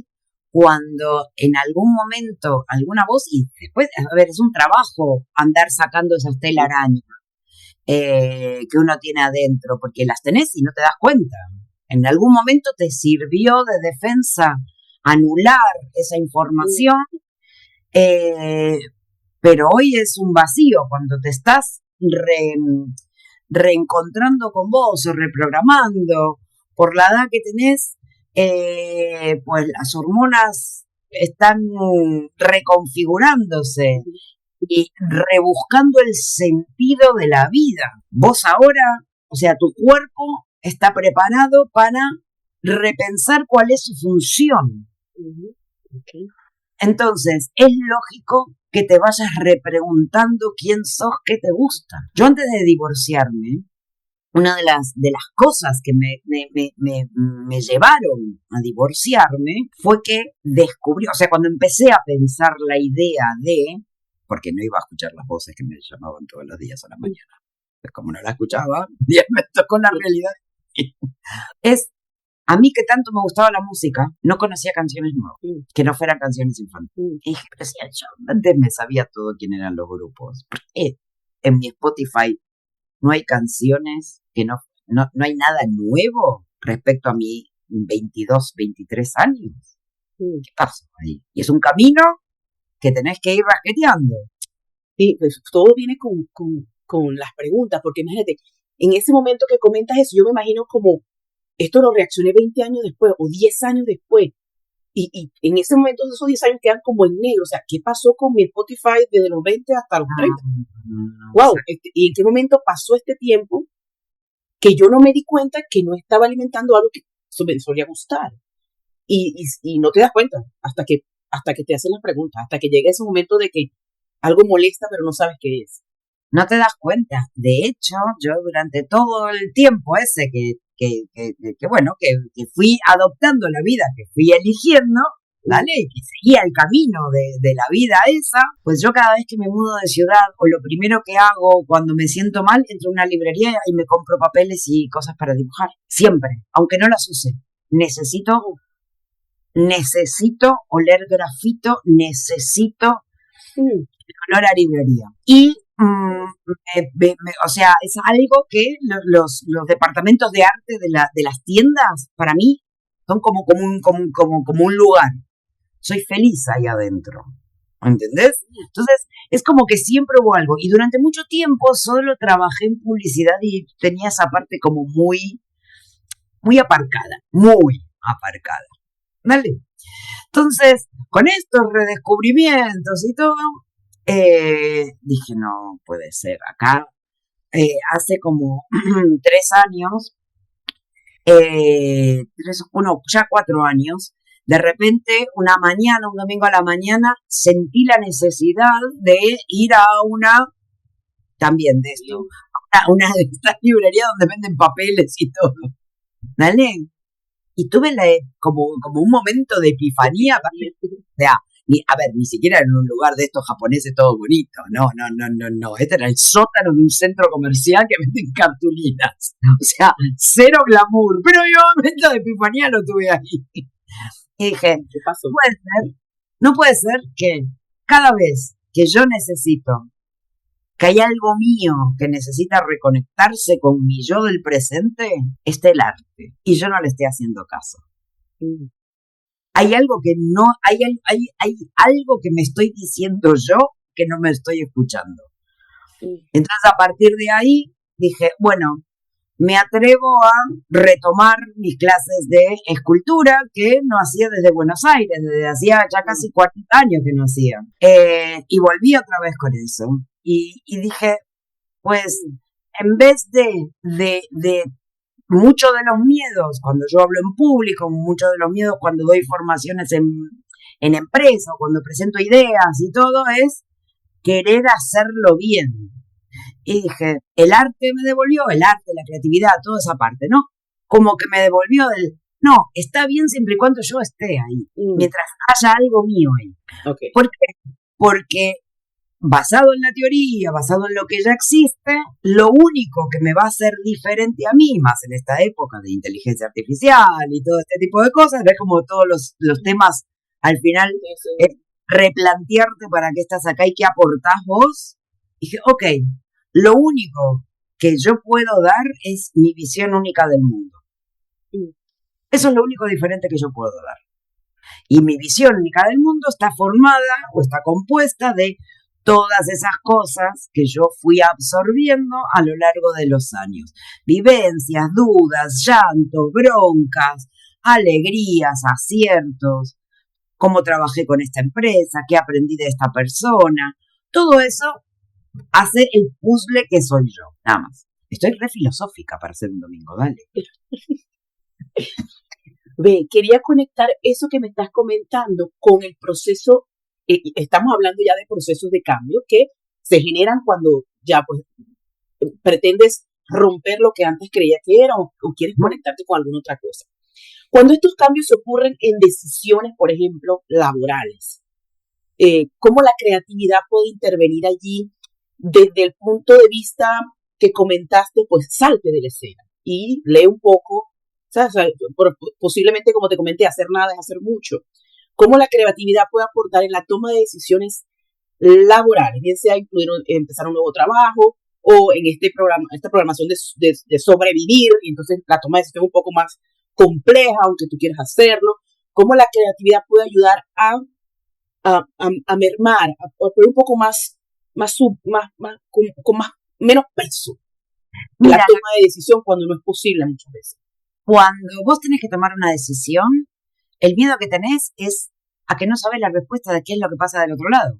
cuando en algún momento alguna voz, y después, a ver, es un trabajo andar sacando esas telarañas que uno tiene adentro, porque las tenés y no te das cuenta. En algún momento te sirvió de defensa anular esa información, pero hoy es un vacío cuando te estás reencontrando con vos o reprogramando por la edad que tenés, pues las hormonas están reconfigurándose y rebuscando el sentido de la vida. Vos ahora, o sea, tu cuerpo está preparado para repensar cuál es su función. Okay. Entonces, es lógico que te vayas repreguntando quién sos, qué te gusta. Yo antes de divorciarme, una de las cosas que me llevaron a divorciarme fue que descubrí, o sea, cuando empecé a pensar la idea de, porque no iba a escuchar las voces que me llamaban todos los días a la mañana, pues como no la escuchaba, ya me tocó la realidad. Es, a mí que tanto me gustaba la música, no conocía canciones nuevas, que no fueran canciones infantiles. Y dije, pero si yo antes me sabía todo quién eran los grupos. Porque en mi Spotify no hay canciones, que no hay nada nuevo respecto a mi 22, 23 años. ¿Qué pasa ahí? Y es un camino que tenés que ir rasqueteando. Sí, pues todo viene con las preguntas, porque imagínate, en ese momento que comentas eso, yo me imagino como, esto lo reaccioné 20 años después o 10 años después, y en ese momento esos 10 años quedan como en negro, o sea, ¿qué pasó con mi Spotify desde los 20 hasta los 30? Wow, ¿y en qué momento pasó este tiempo que yo no me di cuenta que no estaba alimentando algo que me solía gustar? Y no te das cuenta hasta que te hacen las preguntas, hasta que llega ese momento de que algo molesta pero no sabes qué es. No te das cuenta. De hecho, yo durante todo el tiempo ese que que fui adoptando la vida que fui eligiendo, ¿vale? Que seguía el camino de la vida esa, pues yo cada vez que me mudo de ciudad, o lo primero que hago cuando me siento mal, entro a una librería y me compro papeles y cosas para dibujar. Siempre, aunque no las use. Necesito oler grafito, necesito olor a librería. Y o sea, es algo que los departamentos de arte de las tiendas, para mí, son como un lugar. Soy feliz ahí adentro, ¿entendés? Entonces, es como que siempre hubo algo. Y durante mucho tiempo solo trabajé en publicidad y tenía esa parte como muy aparcada, ¿vale? Entonces, con estos redescubrimientos y todo, dije, no puede ser. Acá, hace como 3 años, ya 4 años, de repente, un domingo a la mañana, sentí la necesidad de ir a también de esto, una de estas librerías donde venden papeles y todo, ¿vale? Y tuve como un momento de epifanía, o sea, ni siquiera en un lugar de estos japoneses todo bonito, no, este era el sótano de un centro comercial que venden cartulinas, o sea, cero glamour, pero yo un momento de epifanía lo tuve ahí. Y dije, ¿qué pasó? No puede ser que cada vez que yo necesito, que hay algo mío que necesita reconectarse con mi yo del presente, esté el arte, y yo no le esté haciendo caso. Hay algo que no, hay algo que me estoy diciendo yo que no me estoy escuchando. Entonces, a partir de ahí, dije, bueno, me atrevo a retomar mis clases de escultura que no hacía desde Buenos Aires, desde hacía ya casi 40 años que no hacía. Y volví otra vez con eso. Y dije, pues, en vez de muchos de los miedos, cuando yo hablo en público, muchos de los miedos cuando doy formaciones en empresa, cuando presento ideas y todo, es querer hacerlo bien. Y dije, el arte me devolvió, el arte, la creatividad, toda esa parte, ¿no? Como que me devolvió no, está bien siempre y cuando yo esté ahí, mientras haya algo mío ahí. Okay. ¿Por qué? Porque basado en la teoría, basado en lo que ya existe, lo único que me va a hacer diferente a mí, más en esta época de inteligencia artificial y todo este tipo de cosas, ves como todos los temas al final es replantearte para qué estás acá y qué aportás vos. Y dije, ok, lo único que yo puedo dar es mi visión única del mundo. Eso es lo único diferente que yo puedo dar. Y mi visión única del mundo está formada o está compuesta de todas esas cosas que yo fui absorbiendo a lo largo de los años. Vivencias, dudas, llantos, broncas, alegrías, aciertos, cómo trabajé con esta empresa, qué aprendí de esta persona. Todo eso hace el puzzle que soy yo, nada más. Estoy re filosófica para hacer un domingo, dale. Ve, quería conectar eso que me estás comentando con el proceso, estamos hablando ya de procesos de cambio que se generan cuando ya pues pretendes romper lo que antes creía que era o quieres conectarte con alguna otra cosa. Cuando estos cambios ocurren en decisiones, por ejemplo, laborales, ¿cómo la creatividad puede intervenir allí desde el punto de vista que comentaste? Pues salte de la escena y lee un poco. O sea, posiblemente, como te comenté, hacer nada es hacer mucho. ¿Cómo la creatividad puede aportar en la toma de decisiones laborales? Bien sea empezar un nuevo trabajo o en esta programación de sobrevivir, y entonces la toma de decisiones es un poco más compleja, aunque tú quieras hacerlo. ¿Cómo la creatividad puede ayudar a mermar, a poner un poco menos peso en la toma de decisión cuando no es posible muchas veces? Cuando vos tenés que tomar una decisión, el miedo que tenés es a que no sabés la respuesta de qué es lo que pasa del otro lado.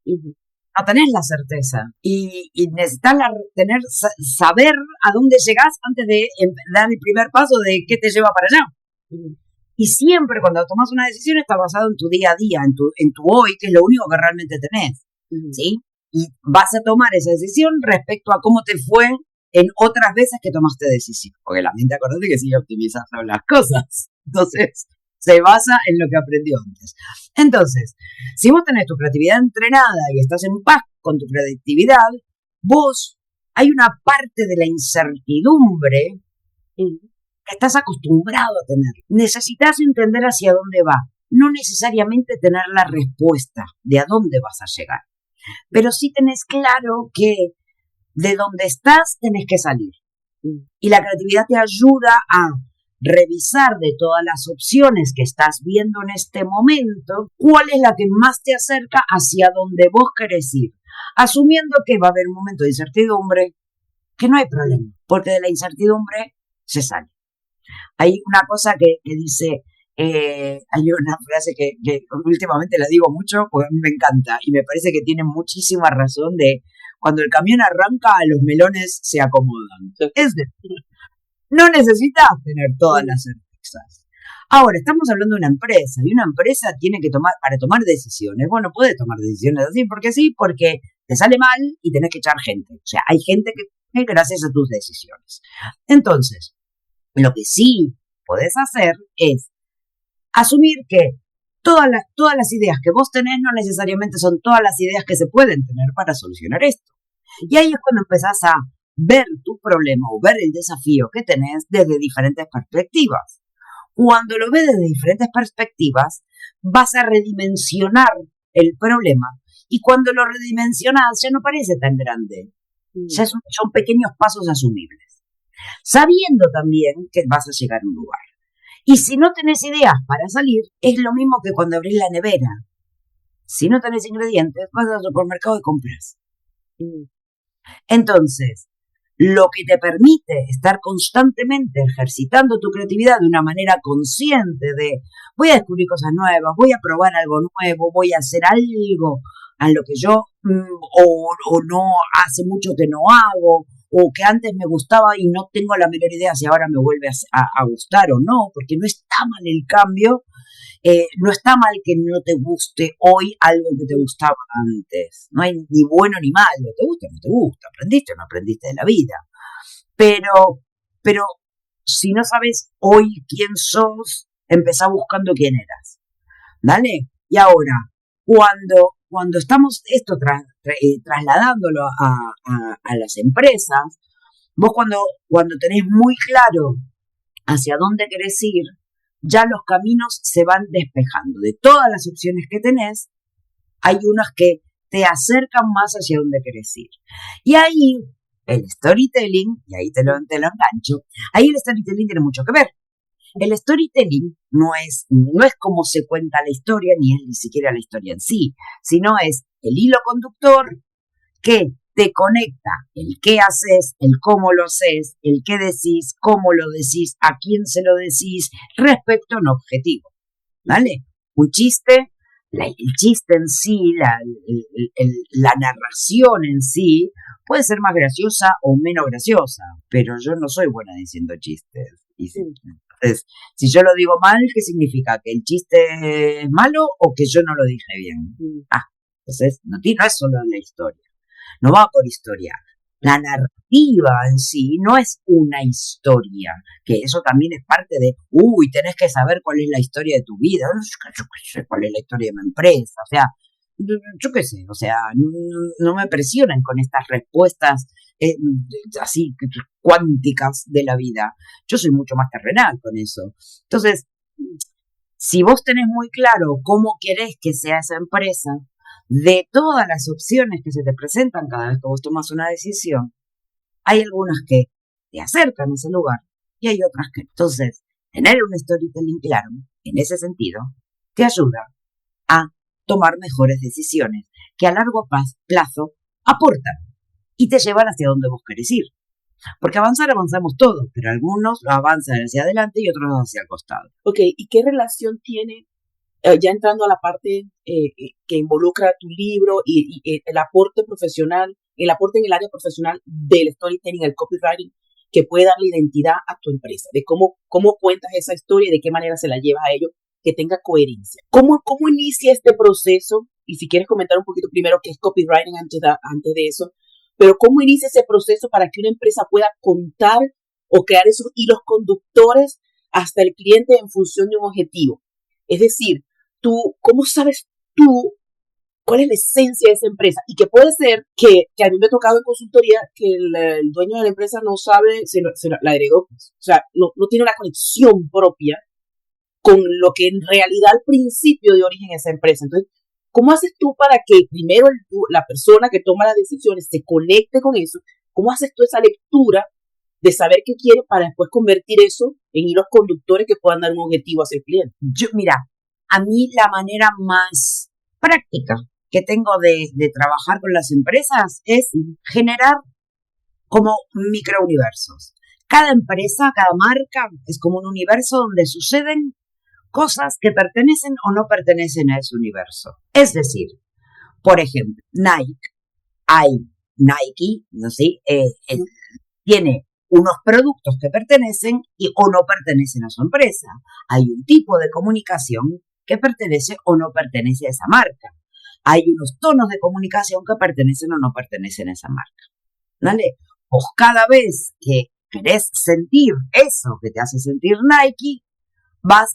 No tenés la certeza. Y necesitas saber a dónde llegás antes de dar el primer paso de qué te lleva para allá. Y siempre cuando tomás una decisión está basado en tu día a día, en tu hoy, que es lo único que realmente tenés. ¿Sí? Y vas a tomar esa decisión respecto a cómo te fue en otras veces que tomaste decisión. Porque la mente, acordate que sigue optimizando las cosas. Entonces, se basa en lo que aprendió antes. Entonces, si vos tenés tu creatividad entrenada y estás en paz con tu creatividad, vos, hay una parte de la incertidumbre que estás acostumbrado a tener. Necesitas entender hacia dónde va, no necesariamente tener la respuesta de a dónde vas a llegar. Pero sí tenés claro que de donde estás tenés que salir. Y la creatividad te ayuda a revisar de todas las opciones que estás viendo en este momento, cuál es la que más te acerca hacia donde vos querés ir. Asumiendo que va a haber un momento de incertidumbre, que no hay problema, porque de la incertidumbre se sale. Hay una cosa que dice, hay una frase que últimamente la digo mucho porque a mí me encanta y me parece que tiene muchísima razón de cuando el camión arranca, los melones se acomodan. Es decir, no necesitas tener todas las certezas. Ahora, estamos hablando de una empresa y una empresa tiene que para tomar decisiones. Bueno, puede tomar decisiones así porque sí, porque te sale mal y tenés que echar gente. O sea, hay gente que gracias a tus decisiones. Entonces, lo que sí podés hacer es asumir que todas las ideas que vos tenés no necesariamente son todas las ideas que se pueden tener para solucionar esto. Y ahí es cuando empezás a ver tu problema o ver el desafío que tenés desde diferentes perspectivas. Cuando lo ves desde diferentes perspectivas, vas a redimensionar el problema y cuando lo redimensionás ya no parece tan grande. Ya son pequeños pasos asumibles. Sabiendo también que vas a llegar a un lugar. Y si no tenés ideas para salir, es lo mismo que cuando abrís la nevera. Si no tenés ingredientes, vas al supermercado y compras. Entonces, lo que te permite estar constantemente ejercitando tu creatividad de una manera consciente de voy a descubrir cosas nuevas, voy a probar algo nuevo, voy a hacer algo a lo que yo o no hace mucho que no hago, o que antes me gustaba y no tengo la menor idea si ahora me vuelve a gustar o no, porque no está mal el cambio, no está mal que no te guste hoy algo que te gustaba antes, no hay ni bueno ni malo, te gusta o no te gusta, aprendiste o no aprendiste de la vida, pero si no sabes hoy quién sos, empezá buscando quién eras, ¿vale? Y ahora, cuando estamos esto trasladándolo a las empresas, vos cuando tenés muy claro hacia dónde querés ir, ya los caminos se van despejando. De todas las opciones que tenés, hay unas que te acercan más hacia dónde querés ir. Y ahí el storytelling, y ahí te lo engancho, ahí el storytelling tiene mucho que ver. El storytelling no es cómo se cuenta la historia, ni es ni siquiera la historia en sí, sino es el hilo conductor que te conecta el qué haces, el cómo lo haces, el qué decís, cómo lo decís, a quién se lo decís, respecto a un objetivo, ¿vale? Un chiste, el chiste en sí, la narración en sí, puede ser más graciosa o menos graciosa, pero yo no soy buena diciendo chistes. Entonces, si yo lo digo mal, ¿qué significa? ¿Que el chiste es malo o que yo no lo dije bien? Entonces, no es solo la historia. No va por historia. La narrativa en sí no es una historia, que eso también es parte de, tenés que saber cuál es la historia de tu vida. Yo qué sé cuál es la historia de mi empresa. O sea, yo qué sé, o sea, no me presionen con estas respuestas así cuánticas de la vida. Yo soy mucho más terrenal con eso. Entonces, si vos tenés muy claro cómo querés que sea esa empresa, de todas las opciones que se te presentan cada vez que vos tomas una decisión, hay algunas que te acercan a ese lugar y hay otras que no. Entonces, tener un storytelling claro, en ese sentido, te ayuda a tomar mejores decisiones que a largo plazo aportan y te llevan hacia donde vos querés ir. Porque avanzamos todos, pero algunos lo avanzan hacia adelante y otros hacia el costado. Ok, ¿y qué relación tiene, ya entrando a la parte que involucra tu libro y el aporte profesional, el aporte en el área profesional del storytelling, el copywriting, que puede darle identidad a tu empresa, de cómo cuentas esa historia y de qué manera se la llevas a ello, que tenga coherencia? ¿Cómo inicia este proceso? Y si quieres comentar un poquito primero qué es copywriting antes de eso, pero ¿cómo inicia ese proceso para que una empresa pueda contar o crear esos hilos conductores hasta el cliente en función de un objetivo? Es decir, ¿cómo sabes tú cuál es la esencia de esa empresa? Y que puede ser que a mí me ha tocado en consultoría que el dueño de la empresa no sabe, la heredó, pues. O sea, no tiene una conexión propia con lo que en realidad al principio de origen es esa empresa. Entonces, ¿cómo haces tú para que primero la persona que toma las decisiones se conecte con eso? ¿Cómo haces tú esa lectura de saber qué quiere para después convertir eso en hilos conductores que puedan dar un objetivo hacia el cliente? Mira, a mí la manera más práctica que tengo de trabajar con las empresas es generar como microuniversos. Cada empresa, cada marca es como un universo donde suceden cosas que pertenecen o no pertenecen a ese universo. Es decir, por ejemplo, Nike, ¿no? ¿Sí? Tiene unos productos que pertenecen o no pertenecen a su empresa. Hay un tipo de comunicación que pertenece o no pertenece a esa marca. Hay unos tonos de comunicación que pertenecen o no pertenecen a esa marca. ¿Vale? Pues cada vez que querés sentir eso que te hace sentir Nike, vas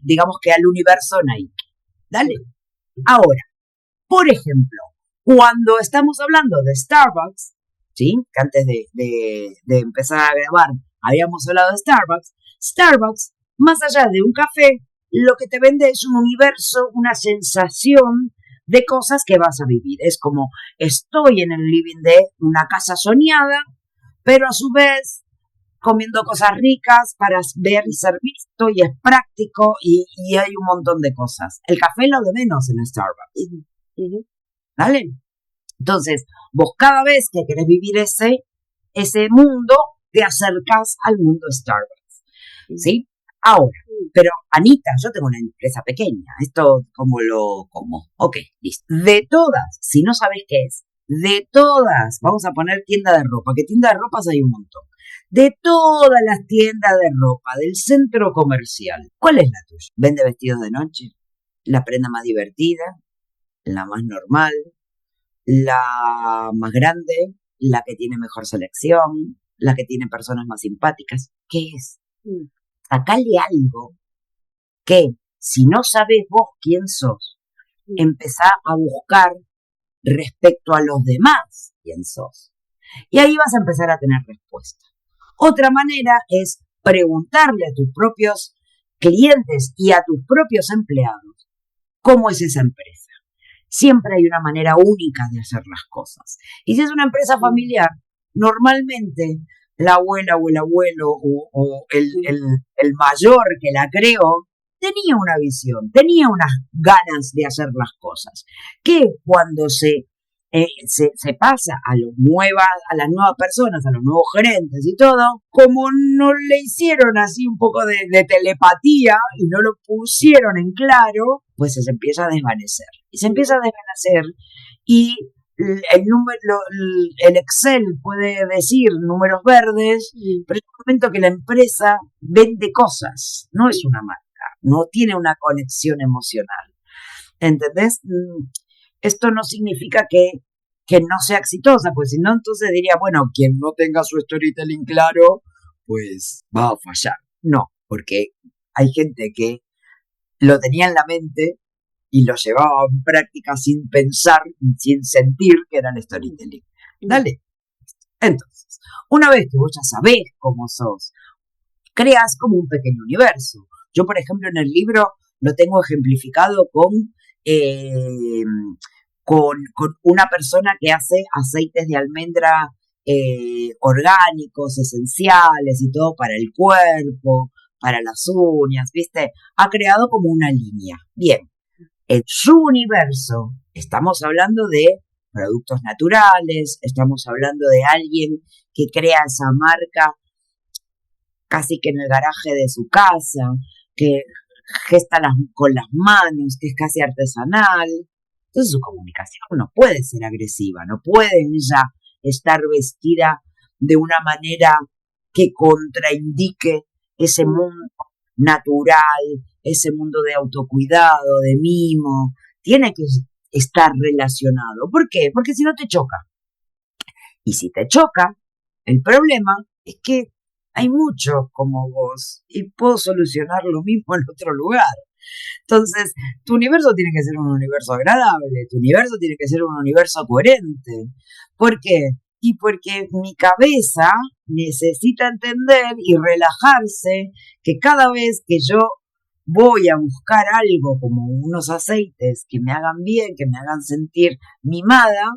digamos que al universo Nike. ¿Dale? Ahora, por ejemplo, cuando estamos hablando de Starbucks, ¿sí? Que antes de empezar a grabar habíamos hablado de Starbucks, más allá de un café, lo que te vende es un universo, una sensación de cosas que vas a vivir. Es como, estoy en el living de una casa soñada, pero a su vez comiendo cosas ricas para ver y ser visto, y es práctico, y hay un montón de cosas. El café es lo de menos en Starbucks. ¿Vale? Entonces, vos cada vez que querés vivir ese mundo, te acercás al mundo Starbucks. ¿Sí? Ahora, pero Anita, yo tengo una empresa pequeña, esto como lo como. Ok, listo. De todas, si no sabés qué es, de todas, vamos a poner tienda de ropa, que tienda de ropas hay un montón. De todas las tiendas de ropa del centro comercial, ¿cuál es la tuya? ¿Vende vestidos de noche? ¿La prenda más divertida? ¿La más normal? ¿La más grande? ¿La que tiene mejor selección? ¿La que tiene personas más simpáticas? ¿Qué es? Sacale algo que, si no sabes vos quién sos, empezá a buscar respecto a los demás quién sos. Y ahí vas a empezar a tener respuesta. Otra manera es preguntarle a tus propios clientes y a tus propios empleados cómo es esa empresa. Siempre hay una manera única de hacer las cosas. Y si es una empresa familiar, normalmente la abuela o el abuelo o el mayor que la creó tenía una visión, tenía unas ganas de hacer las cosas, que cuando se pasa a las nuevas personas, a los nuevos gerentes y todo, como no le hicieron así un poco de telepatía y no lo pusieron en claro, pues se empieza a desvanecer. Y se empieza a desvanecer y el Excel puede decir números verdes, pero en el momento que la empresa vende cosas, no es una marca, no tiene una conexión emocional. ¿Entendés? Esto no significa que no sea exitosa, pues si no, entonces diría, bueno, quien no tenga su storytelling claro, pues va a fallar. No, porque hay gente que lo tenía en la mente y lo llevaba en práctica sin pensar, sin sentir que era el storytelling. Dale. Entonces, una vez que vos ya sabés cómo sos, creas como un pequeño universo. Yo, por ejemplo, en el libro lo tengo ejemplificado con una persona que hace aceites de almendra orgánicos, esenciales y todo para el cuerpo, para las uñas, ¿viste? Ha creado como una línea. Bien, en su universo estamos hablando de productos naturales, estamos hablando de alguien que crea esa marca casi que en el garaje de su casa, que gesta con las manos, que es casi artesanal. Entonces su comunicación no puede ser agresiva, no puede ella estar vestida de una manera que contraindique ese mundo natural, ese mundo de autocuidado, de mimo. Tiene que estar relacionado. ¿Por qué? Porque si no te choca. Y si te choca, el problema es que hay muchos como vos y puedo solucionar lo mismo en otro lugar. Entonces, tu universo tiene que ser un universo agradable, tu universo tiene que ser un universo coherente. ¿Por qué? Y porque mi cabeza necesita entender y relajarse que cada vez que yo voy a buscar algo como unos aceites que me hagan bien, que me hagan sentir mimada,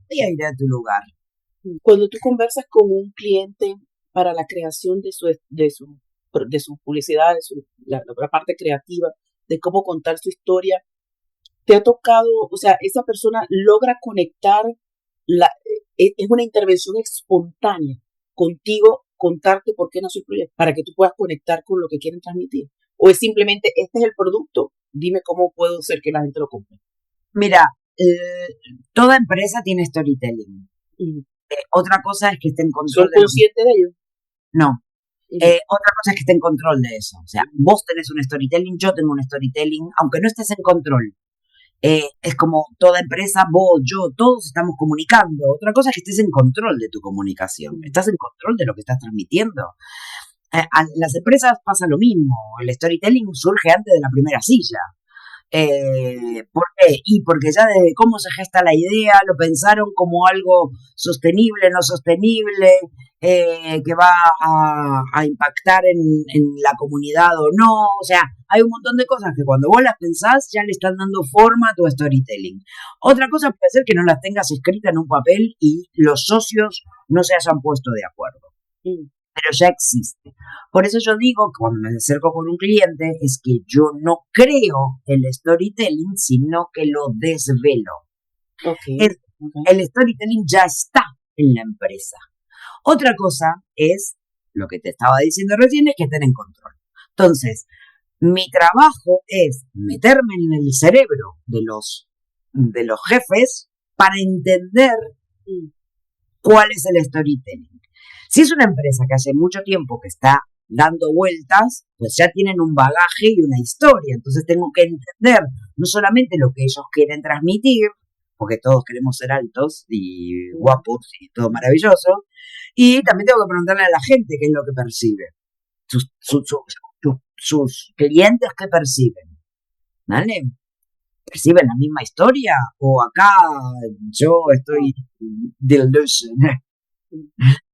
voy a ir a tu lugar. Cuando tú conversas con un cliente para la creación de su publicidad, la parte creativa, de cómo contar su historia, te ha tocado, o sea, esa persona logra conectar, es una intervención espontánea contigo, contarte por qué nació el proyecto, para que tú puedas conectar con lo que quieren transmitir. O es simplemente, este es el producto, dime cómo puedo hacer que la gente lo compre. Mira, toda empresa tiene storytelling. Mm. Otra cosa es que esté en ¿Son control conscientes de ello? No. Otra cosa es que esté en control de eso. O sea, vos tenés un storytelling, yo tengo un storytelling, aunque no estés en control. Es como toda empresa, vos, yo, todos estamos comunicando. Otra cosa es que estés en control de tu comunicación. Estás en control de lo que estás transmitiendo. A las empresas pasa lo mismo. El storytelling surge antes de la primera silla. ¿Por qué? Y porque ya desde cómo se gesta la idea, lo pensaron como algo sostenible, no sostenible, que va a impactar en la comunidad o no. O sea, hay un montón de cosas que cuando vos las pensás ya le están dando forma a tu storytelling. Otra cosa puede ser que no las tengas escritas en un papel y los socios no se hayan puesto de acuerdo. Pero ya existe. Por eso yo digo que cuando me acerco con un cliente es que yo no creo el storytelling, sino que lo desvelo. El storytelling ya está en la empresa. Otra cosa es, lo que te estaba diciendo recién, es que estén en control. Entonces, mi trabajo es meterme en el cerebro de los jefes para entender cuál es el storytelling. Si es una empresa que hace mucho tiempo que está dando vueltas, pues ya tienen un bagaje y una historia. Entonces tengo que entender no solamente lo que ellos quieren transmitir, porque todos queremos ser altos y guapos y todo maravilloso, y también tengo que preguntarle a la gente qué es lo que percibe. Sus clientes, ¿qué perciben? ¿Vale? ¿Perciben la misma historia? ¿O acá yo estoy delusion?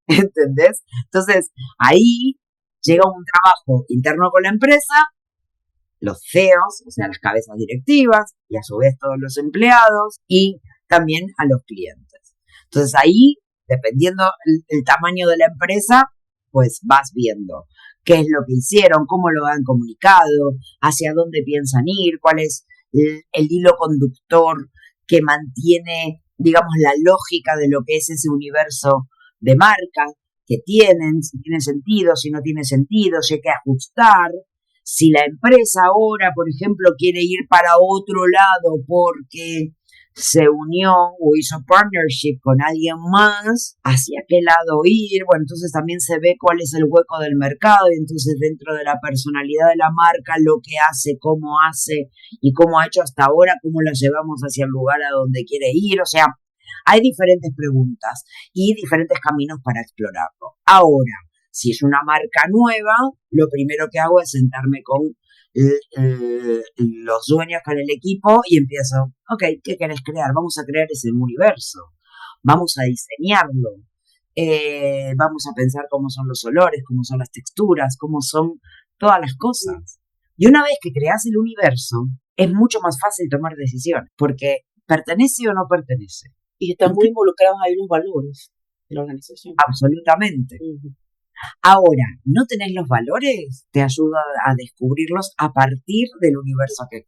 ¿Entendés? Entonces, ahí llega un trabajo interno con la empresa, los CEOs, o sea, las cabezas directivas, y a su vez todos los empleados, y también a los clientes. Entonces, ahí, dependiendo el tamaño de la empresa, pues vas viendo qué es lo que hicieron, cómo lo han comunicado, hacia dónde piensan ir, cuál es el hilo conductor que mantiene, digamos, la lógica de lo que es ese universo de marca que tienen, si tiene sentido, si no tiene sentido, si hay que ajustar. Si la empresa ahora, por ejemplo, quiere ir para otro lado porque se unió o hizo partnership con alguien más, ¿hacia qué lado ir? Bueno, entonces también se ve cuál es el hueco del mercado y entonces dentro de la personalidad de la marca, lo que hace y cómo ha hecho hasta ahora, cómo la llevamos hacia el lugar a donde quiere ir. O sea, hay diferentes preguntas y diferentes caminos para explorarlo. Ahora, si es una marca nueva, lo primero que hago es sentarme con los dueños, con el equipo y empiezo, ok, ¿qué querés crear? Vamos a crear ese universo, vamos a diseñarlo, vamos a pensar cómo son los olores, cómo son las texturas, cómo son todas las cosas. Y una vez que creas el universo, es mucho más fácil tomar decisiones, porque pertenece o no pertenece. Y están muy involucrados ahí los valores de la organización. Absolutamente. Ahora, ¿no tenés los valores? Te ayuda a descubrirlos a partir del universo que...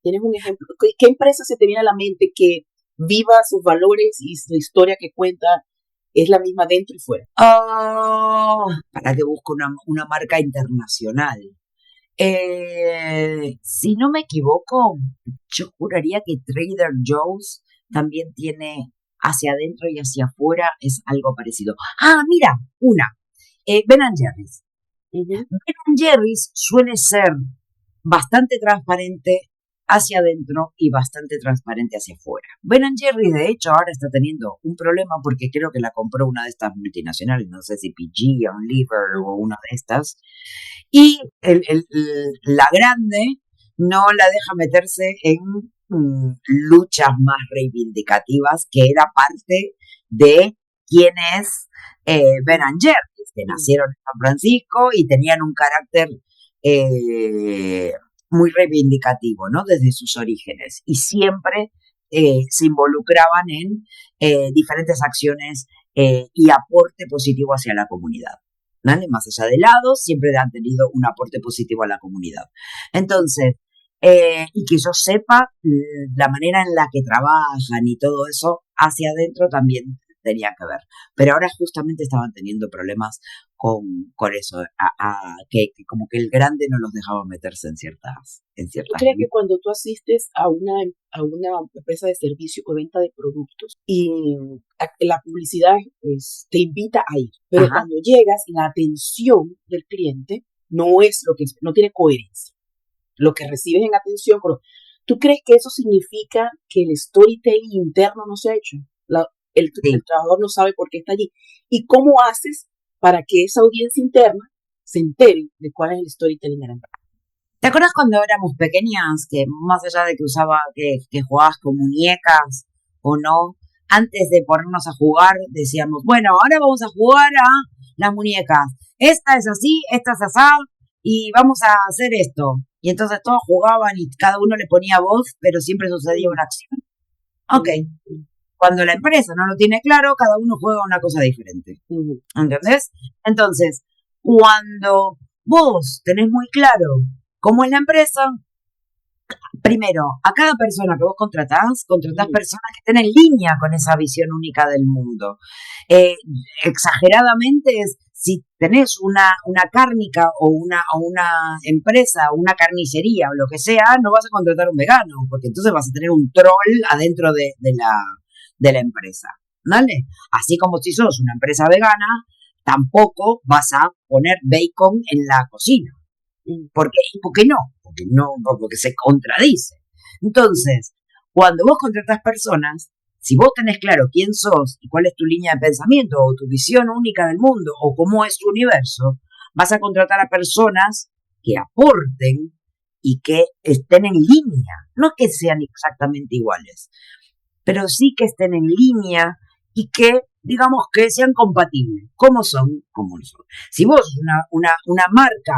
¿Tienes un ejemplo? ¿Qué empresa se te viene a la mente que viva sus valores y su historia que cuenta es la misma dentro y fuera? Para que busque una marca internacional. Si no me equivoco, yo juraría que Trader Joe's también tiene hacia adentro y hacia afuera, es algo parecido. Mira, Ben & Jerry's. Ben & Jerry's suele ser bastante transparente hacia adentro y bastante transparente hacia afuera. Ben Jerry's, de hecho, ahora está teniendo un problema porque creo que la compró una de estas multinacionales, no sé si PG, Unilever o una de estas, y la grande no la deja meterse en luchas más reivindicativas, que era parte de quién es Ben Jerry's, que nacieron en San Francisco y tenían un carácter muy reivindicativo, ¿no? Desde sus orígenes. Y siempre se involucraban en diferentes acciones y aporte positivo hacia la comunidad. ¿Vale? Más allá de lados, siempre han tenido un aporte positivo a la comunidad. Entonces, y que yo sepa, la manera en la que trabajan y todo eso hacia adentro también tenía que ver. Pero ahora justamente estaban teniendo problemas con eso, que como que el grande no los dejaba meterse en ciertas. ¿Tú crees que cuando tú asistes a una empresa de servicio o venta de productos y la publicidad te invita a ir, pero cuando llegas, la atención del cliente no es lo que no tiene coherencia? Lo que recibes en atención, ¿tú crees que eso significa que el storytelling interno no se ha hecho? El trabajador no sabe por qué está allí. ¿Y cómo haces para que esa audiencia interna se entere de cuál es el storytelling de la empresa? ¿Te acuerdas cuando éramos pequeñas, que más allá de que jugabas con muñecas o no, antes de ponernos a jugar decíamos, bueno, ahora vamos a jugar a las muñecas. Esta es así, esta es así, y vamos a hacer esto. Y entonces todos jugaban y cada uno le ponía voz, pero siempre sucedía una acción. Ok. Cuando la empresa no lo tiene claro, cada uno juega una cosa diferente. ¿Entendés? Entonces, cuando vos tenés muy claro cómo es la empresa, primero, a cada persona que vos contratás personas que estén en línea con esa visión única del mundo. Exageradamente es, si tenés una cárnica o una empresa, una carnicería o lo que sea, no vas a contratar un vegano, porque entonces vas a tener un troll adentro de la empresa, ¿vale? Así como si sos una empresa vegana, tampoco vas a poner bacon en la cocina. ¿Por qué no? Porque se contradice. Entonces, cuando vos contratás personas, si vos tenés claro quién sos y cuál es tu línea de pensamiento o tu visión única del mundo o cómo es tu universo, vas a contratar a personas que aporten y que estén en línea, no que sean exactamente iguales, pero sí que estén en línea y que, digamos, que sean compatibles. ¿Cómo son? Como son. Si vos una marca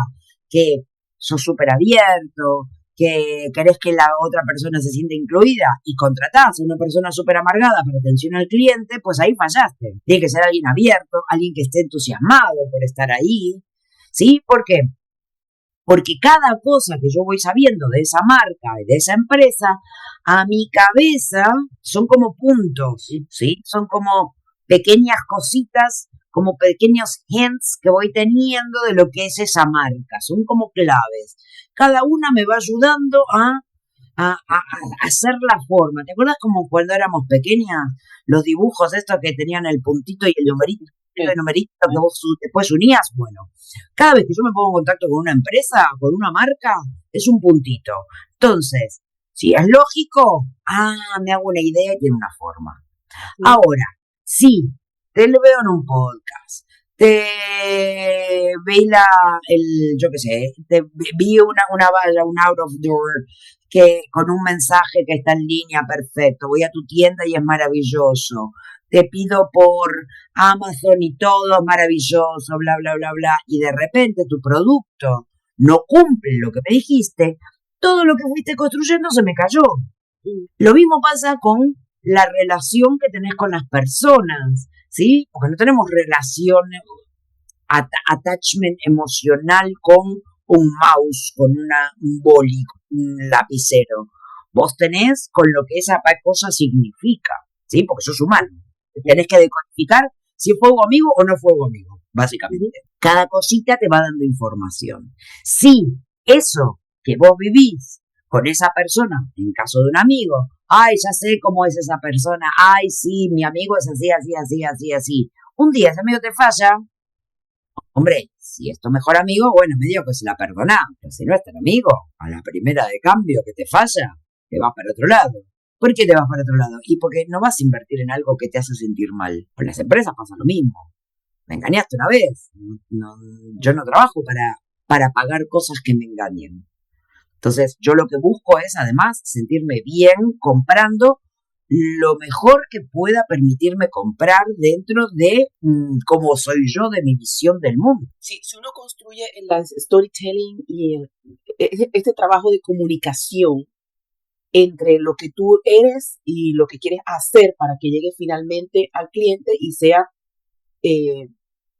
que sos súper abierto, que querés que la otra persona se sienta incluida y contratás a una persona súper amargada para atención al cliente, pues ahí fallaste. Tiene que ser alguien abierto, alguien que esté entusiasmado por estar ahí. ¿Sí? ¿Por qué? Porque cada cosa que yo voy sabiendo de esa marca y de esa empresa, a mi cabeza son como puntos, ¿sí? Son como pequeñas cositas, como pequeños hints que voy teniendo de lo que es esa marca. Son como claves. Cada una me va ayudando a hacer la forma. ¿Te acuerdas como cuando éramos pequeñas? Los dibujos estos que tenían el puntito y el numerito. El numerito que vos después unías. Bueno, cada vez que yo me pongo en contacto con una empresa, con una marca, es un puntito. Entonces, si es lógico, me hago una idea y tiene una forma. Ahora, sí, te lo veo en un podcast, te vi te vi una valla, un out of door, que con un mensaje que está en línea, perfecto, voy a tu tienda y es maravilloso, te pido por Amazon y todo maravilloso, bla, bla, bla, bla, y de repente tu producto no cumple lo que me dijiste, todo lo que fuiste construyendo se me cayó. Lo mismo pasa con la relación que tenés con las personas, ¿sí? Porque no tenemos relación, attachment emocional con un mouse, con un boli, con un lapicero. Vos tenés con lo que esa cosa significa, ¿sí? Porque sos humano. Tenés que decodificar si fue un amigo o no fue un amigo, básicamente. Cada cosita te va dando información. Si eso que vos vivís con esa persona, en caso de un amigo, ya sé cómo es esa persona, sí, mi amigo es así, así, así, así, así. Un día ese amigo te falla, hombre, si es tu mejor amigo, bueno, medio que se la perdonás, pero si no es tan amigo, a la primera de cambio que te falla, te vas para otro lado. ¿Por qué te vas para otro lado? Y porque no vas a invertir en algo que te hace sentir mal. Con las empresas pasa lo mismo. Me engañaste una vez. Yo no trabajo para pagar cosas que me engañen. Entonces, yo lo que busco es, además, sentirme bien comprando lo mejor que pueda permitirme comprar dentro de cómo soy yo, de mi visión del mundo. Si uno construye el storytelling y este trabajo de comunicación entre lo que tú eres y lo que quieres hacer para que llegue finalmente al cliente y sea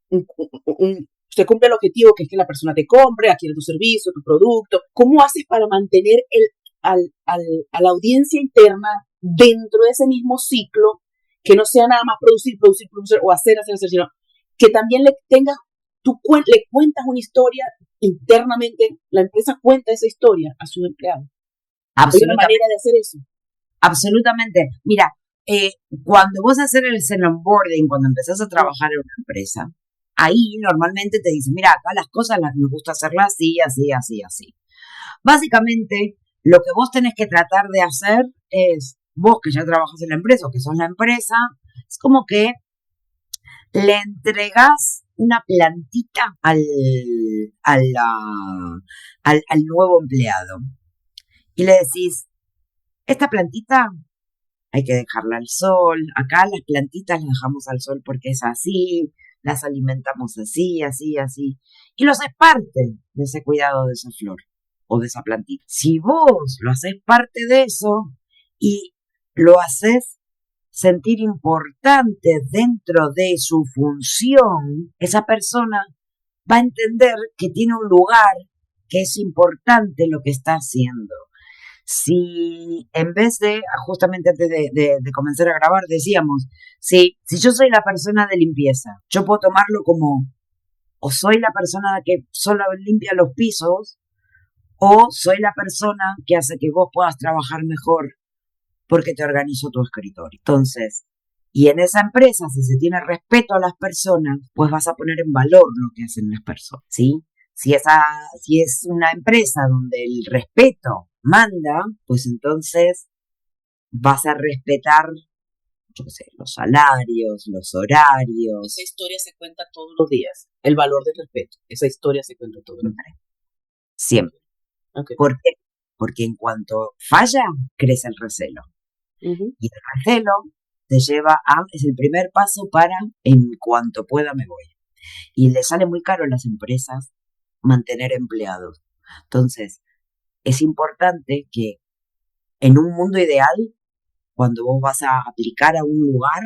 usted cumple el objetivo que es que la persona te compre, adquiere tu servicio, tu producto. ¿Cómo haces para mantener a la audiencia interna dentro de ese mismo ciclo, que no sea nada más producir o hacer, sino que también le cuentas una historia internamente, la empresa cuenta esa historia a sus empleados? ¿Hay una manera de hacer eso? Absolutamente. Mira, cuando vos haces el onboarding, cuando empezás a trabajar en una empresa, ahí normalmente te dicen, mira, acá las cosas nos gusta hacerlas así, así, así, así. Básicamente, lo que vos tenés que tratar de hacer es, vos que ya trabajas en la empresa o que sos la empresa, es como que le entregás una plantita al nuevo empleado y le decís, esta plantita hay que dejarla al sol, acá las plantitas las dejamos al sol porque es así, las alimentamos así, así, así, y los haces parte de ese cuidado de esa flor o de esa plantita. Si vos lo haces parte de eso y lo haces sentir importante dentro de su función, esa persona va a entender que tiene un lugar, que es importante lo que está haciendo. Si en vez de, justamente antes de comenzar a grabar, decíamos, si yo soy la persona de limpieza, yo puedo tomarlo como, o soy la persona que solo limpia los pisos, o soy la persona que hace que vos puedas trabajar mejor porque te organizo tu escritorio. Entonces, y en esa empresa, si se tiene respeto a las personas, pues vas a poner en valor lo que hacen las personas, ¿sí? Si es una empresa donde el respeto manda, pues entonces vas a respetar, yo qué sé, los salarios, los horarios. Esa historia se cuenta todos los días. El valor del respeto. Esa historia se cuenta todos los días. Siempre. Okay. ¿Por qué? Porque en cuanto falla, crece el recelo. Uh-huh. Y el recelo te lleva es el primer paso para en cuanto pueda me voy. Y le sale muy caro a las empresas mantener empleados. Entonces, es importante que en un mundo ideal, cuando vos vas a aplicar a un lugar,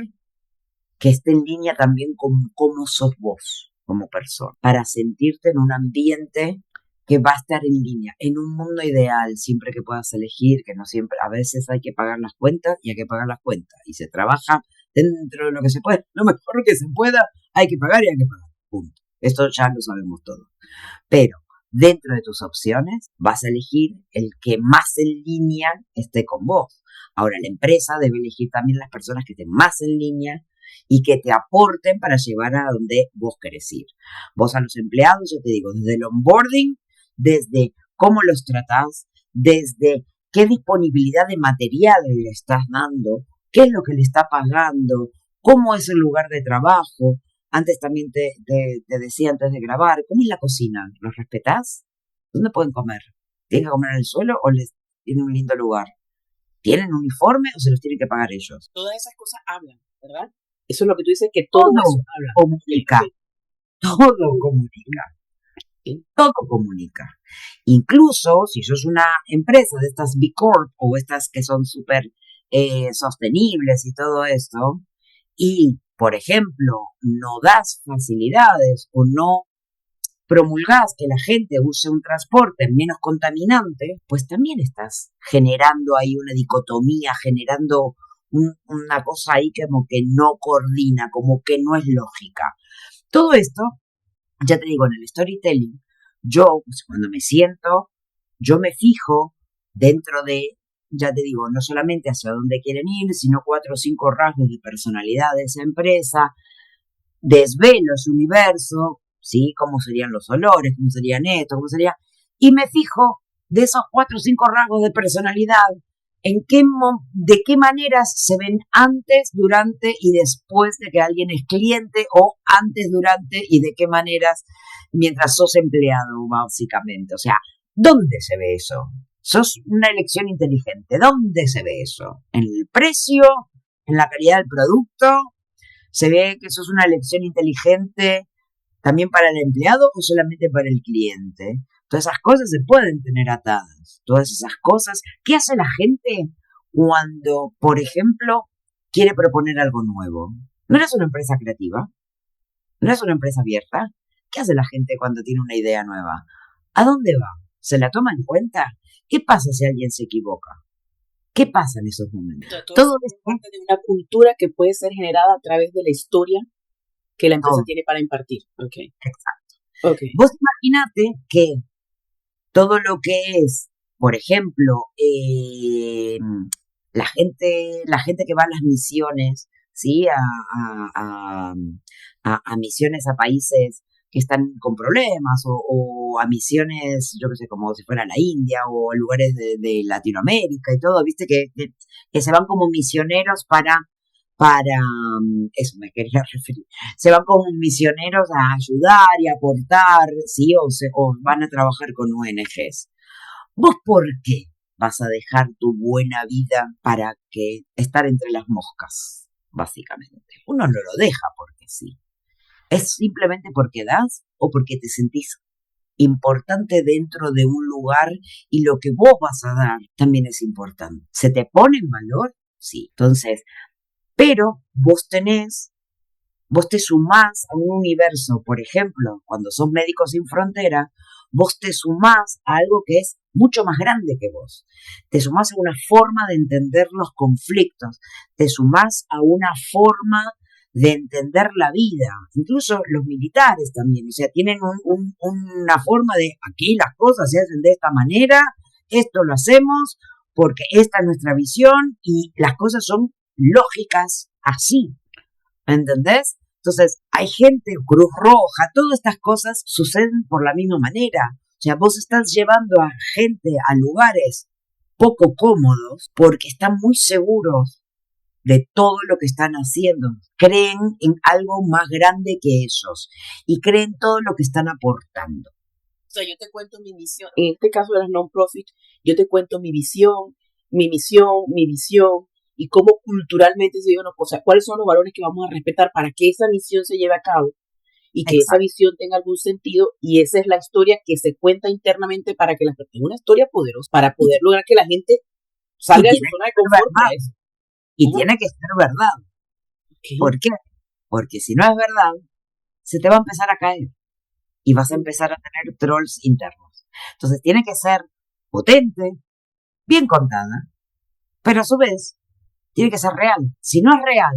que esté en línea también con cómo sos vos como persona, para sentirte en un ambiente que va a estar en línea, en un mundo ideal, siempre que puedas elegir, que no siempre, a veces hay que pagar las cuentas y hay que pagar las cuentas, y se trabaja dentro de lo que se puede, lo mejor que se pueda, hay que pagar y hay que pagar, punto. Esto ya lo sabemos todos. Pero dentro de tus opciones vas a elegir el que más en línea esté con vos. Ahora, la empresa debe elegir también las personas que estén más en línea y que te aporten para llevar a donde vos querés ir. Vos a los empleados, yo te digo, desde el onboarding, desde cómo los tratás, desde qué disponibilidad de material le estás dando, qué es lo que le está pagando, cómo es el lugar de trabajo. Antes también te decía antes de grabar, ¿cómo es la cocina? ¿Los respetás? ¿Dónde pueden comer? ¿Tienen que comer en el suelo o les tienen un lindo lugar? ¿Tienen uniforme o se los tienen que pagar ellos? Todas esas cosas hablan, ¿verdad? Eso es lo que tú dices, que todo eso habla. Comunica. Todo comunica. ¿Sí? Todo comunica. Incluso si sos una empresa de estas B Corp o estas que son súper sostenibles y todo esto, y por ejemplo, no das facilidades o no promulgás que la gente use un transporte menos contaminante, pues también estás generando ahí una dicotomía, generando una cosa ahí como que no coordina, como que no es lógica. Todo esto, ya te digo, en el storytelling, yo pues, cuando me siento, yo me fijo dentro de, ya te digo, no solamente hacia dónde quieren ir, sino 4 o 5 rasgos de personalidad de esa empresa, desvelo ese universo, ¿sí? Cómo serían los olores, cómo serían esto, cómo sería, y me fijo de esos 4 o 5 rasgos de personalidad, de qué maneras se ven antes, durante y después de que alguien es cliente, o antes, durante y de qué maneras mientras sos empleado, básicamente. O sea, ¿dónde se ve eso? Sos una elección inteligente. ¿Dónde se ve eso? ¿En el precio? ¿En la calidad del producto? ¿Se ve que sos una elección inteligente también para el empleado o solamente para el cliente? Todas esas cosas se pueden tener atadas. Todas esas cosas. ¿Qué hace la gente cuando, por ejemplo, quiere proponer algo nuevo? ¿No eres una empresa creativa? ¿No eres una empresa abierta? ¿Qué hace la gente cuando tiene una idea nueva? ¿A dónde va? ¿Se la toma en cuenta? ¿Qué pasa si alguien se equivoca? ¿Qué pasa en esos momentos? Todo es parte de una cultura que puede ser generada a través de la historia que la empresa tiene para impartir. Okay. Exacto. Okay. Vos imaginate que todo lo que es, por ejemplo, la gente que va a las misiones, ¿sí? A misiones a países que están con problemas, o a misiones, yo qué sé, como si fuera la India o lugares de Latinoamérica y todo, viste que se van como misioneros para eso me quería referir, se van como misioneros a ayudar y aportar, ¿sí? O van a trabajar con ONGs. ¿Vos por qué vas a dejar tu buena vida para que estar entre las moscas, básicamente? Uno no lo deja porque sí. ¿Es simplemente porque das o porque te sentís importante dentro de un lugar y lo que vos vas a dar también es importante? ¿Se te pone en valor? Sí. Entonces, pero vos te sumás a un universo, por ejemplo, cuando sos Médicos Sin Frontera, vos te sumás a algo que es mucho más grande que vos. Te sumás a una forma de entender los conflictos, te sumás a una forma de entender la vida, incluso los militares también, o sea, tienen una forma de, aquí las cosas se hacen de esta manera, esto lo hacemos porque esta es nuestra visión y las cosas son lógicas así, ¿entendés? Entonces, hay gente, Cruz Roja, todas estas cosas suceden por la misma manera. O sea, vos estás llevando a gente a lugares poco cómodos porque están muy seguros de todo lo que están haciendo. Creen en algo más grande que ellos y creen todo lo que están aportando. O sea, yo te cuento mi misión. En este caso de las non-profit, yo te cuento mi visión, mi misión, mi visión, y cómo culturalmente se llevan, o sea, cuáles son los valores que vamos a respetar para que esa misión se lleve a cabo y que esa visión tenga algún sentido, y esa es la historia que se cuenta internamente para que tenga una historia poderosa, para poder lograr que la gente salga de su zona de confort para eso. Y tiene que ser verdad. Okay. ¿Por qué? Porque si no es verdad, se te va a empezar a caer y vas a empezar a tener trolls internos. Entonces tiene que ser potente, bien contada, pero a su vez tiene que ser real. Si no es real,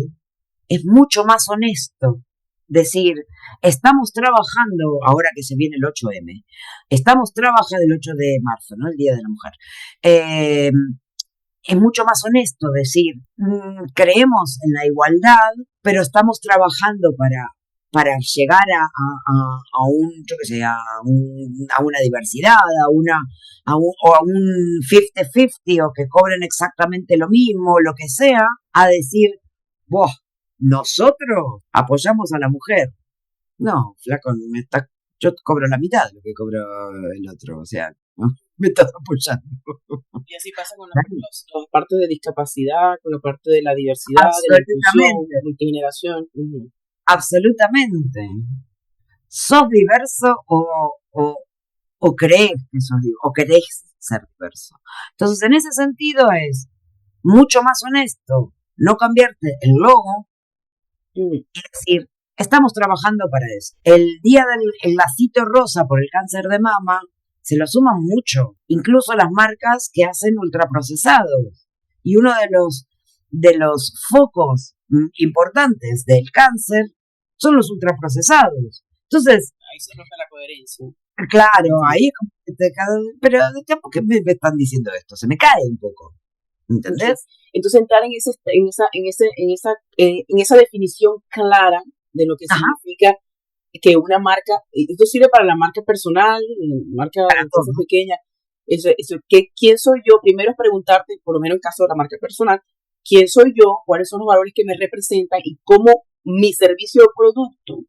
es mucho más honesto decir, estamos trabajando, ahora que se viene el 8M, estamos trabajando el 8 de marzo, ¿no? El Día de la Mujer. Es mucho más honesto decir, creemos en la igualdad, pero estamos trabajando para llegar a un, yo qué sé, a una diversidad, a un 50-50, o que cobren exactamente lo mismo, lo que sea, a decir, nosotros apoyamos a la mujer. No, flaco, yo cobro la mitad de lo que cobro el otro, o sea, ¿no? Me estás apoyando. Y así pasa con las partes de discapacidad, con la parte de la diversidad, de la inclusión, de la multigeneración. Absolutamente. ¿Sos diverso o crees que sos diverso, o querés ser diverso? Entonces, en ese sentido es mucho más honesto no cambiarte el logo y decir, estamos trabajando para eso. El día del lacito rosa por el cáncer de mama se lo suman mucho, incluso las marcas que hacen ultraprocesados. Y uno de los focos importantes del cáncer son los ultraprocesados. Entonces, ahí se rompe la coherencia. Claro, ahí es como que pero ¿por qué me están diciendo esto? Se me cae un poco. ¿Entendés? Entonces entrar en esa definición clara de lo que significa que una marca, esto sirve para la marca personal, marca pequeña, ¿Quién soy yo? Primero es preguntarte, por lo menos en caso de la marca personal, ¿quién soy yo? ¿Cuáles son los valores que me representan? Y cómo mi servicio o producto,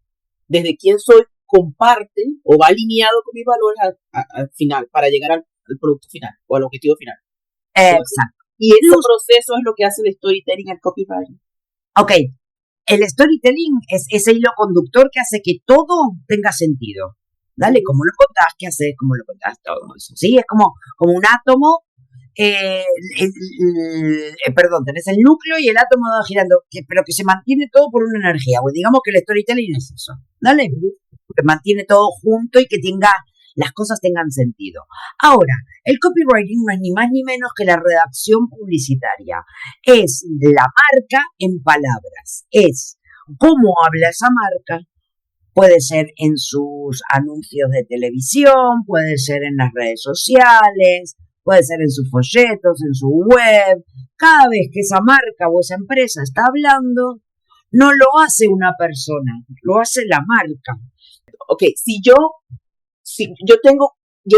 desde quién soy, comparte o va alineado con mis valores al final, para llegar al producto final o al objetivo final. Exacto. Y ese proceso es lo que hace el storytelling, el copywriting. Ok, el storytelling es ese hilo conductor que hace que todo tenga sentido. Dale, como lo contás, ¿qué haces? ¿Cómo lo contás? Todo eso, ¿sí? Es como un átomo, perdón, tenés el núcleo y el átomo va girando, pero que se mantiene todo por una energía. Pues digamos que el storytelling es eso, ¿dale? Que mantiene todo junto y que las cosas tengan sentido. Ahora, el copywriting no es ni más ni menos que la redacción publicitaria. Es la marca en palabras. Es cómo habla esa marca. Puede ser en sus anuncios de televisión, puede ser en las redes sociales, puede ser en sus folletos, en su web. Cada vez que esa marca o esa empresa está hablando, no lo hace una persona, lo hace la marca. Ok, si yo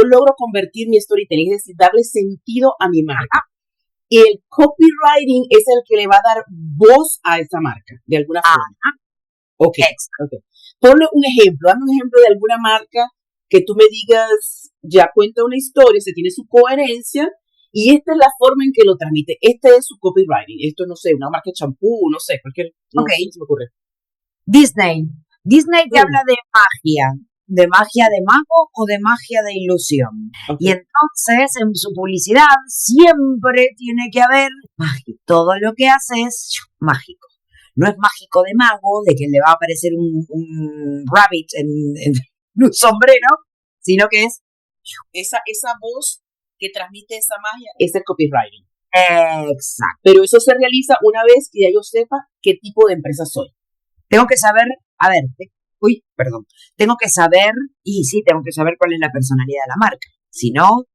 logro convertir mi storytelling, es decir, darle sentido a mi marca. Y el copywriting es el que le va a dar voz a esa marca, de alguna forma. Ok. Ponle un ejemplo, dame un ejemplo de alguna marca que tú me digas, ya cuenta una historia, se tiene su coherencia, y esta es la forma en que lo transmite. Este es su copywriting. Esto, no sé, una marca de champú, no sé, cualquier... Ok. No sé, se me ocurre. Disney te habla de magia de mago o de magia de ilusión. Okay. Y entonces en su publicidad siempre tiene que haber magia. Todo lo que hace es mágico. No es mágico de mago, de que le va a aparecer un rabbit en un sombrero, sino que es esa voz que transmite esa magia, es el copywriting. Exacto. Pero eso se realiza una vez que ya yo sepa qué tipo de empresa soy. Tengo que saber, tengo que saber cuál es la personalidad de la marca. Si no,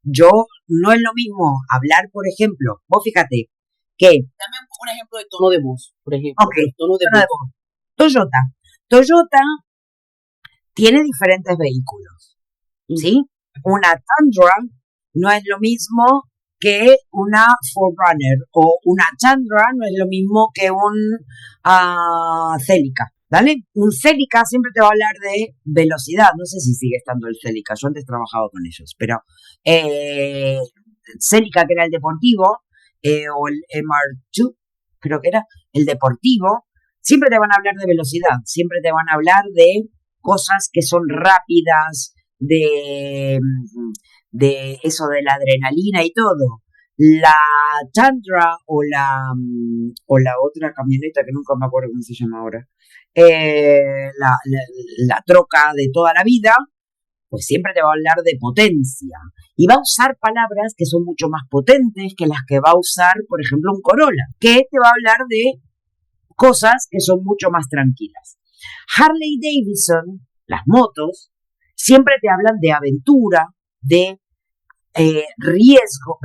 no es lo mismo hablar, por ejemplo, vos fíjate que... Dame un ejemplo de tono de voz, por ejemplo. Ok, tono de voz. Toyota tiene diferentes vehículos, ¿sí? Una Tundra no es lo mismo que una 4Runner, o una Tundra no es lo mismo que un Celica, ¿vale? Un Celica siempre te va a hablar de velocidad. No sé si sigue estando el Celica, yo antes trabajaba con ellos, pero Celica, que era el deportivo, o el MR2, creo que era el deportivo, siempre te van a hablar de velocidad, siempre te van a hablar de cosas que son rápidas, de eso de la adrenalina y todo. La Tundra o la otra camioneta que nunca me acuerdo cómo se llama ahora, la troca de toda la vida, pues siempre te va a hablar de potencia y va a usar palabras que son mucho más potentes que las que va a usar, por ejemplo, un Corolla, que te va a hablar de cosas que son mucho más tranquilas. Harley Davidson, las motos, siempre te hablan de aventura, de riesgo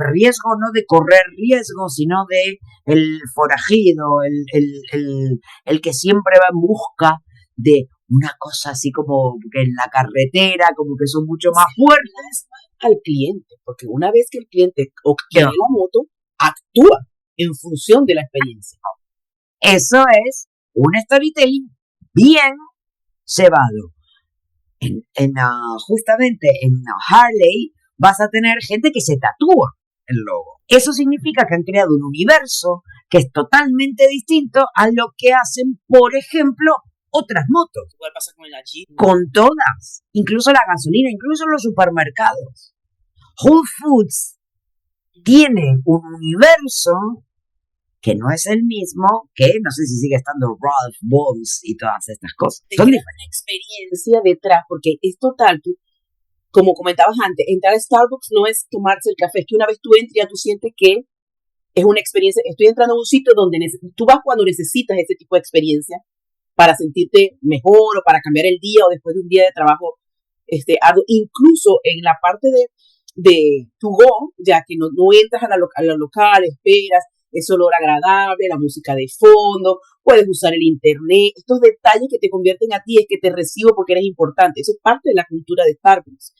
no de correr riesgo, sino de el forajido, el que siempre va en busca de una cosa así como que en la carretera, como que son mucho más fuertes al cliente, porque una vez que el cliente obtiene la moto, actúa en función de la experiencia. Eso es un storytelling bien llevado. Justamente en Harley vas a tener gente que se tatúa el logo. Eso significa que han creado un universo que es totalmente distinto a lo que hacen, por ejemplo, otras motos. Igual pasa con el Jeep. Con todas, incluso la gasolina, incluso los supermercados. Whole Foods tiene un universo que no es el mismo que, no sé si sigue estando Ralph Bones y todas estas cosas. Son una experiencia detrás, porque es total, como comentabas antes, entrar a Starbucks no es tomarse el café, es que una vez tú entras ya tú sientes que es una experiencia. Estoy entrando a un sitio donde tú vas cuando necesitas ese tipo de experiencia para sentirte mejor o para cambiar el día o después de un día de trabajo arduo. Incluso en la parte de to go, ya que no entras a la local, esperas, ese olor agradable, la música de fondo, puedes usar el internet, estos detalles que te convierten a ti, es que te recibo porque eres importante. Eso es parte de la cultura de Starbucks.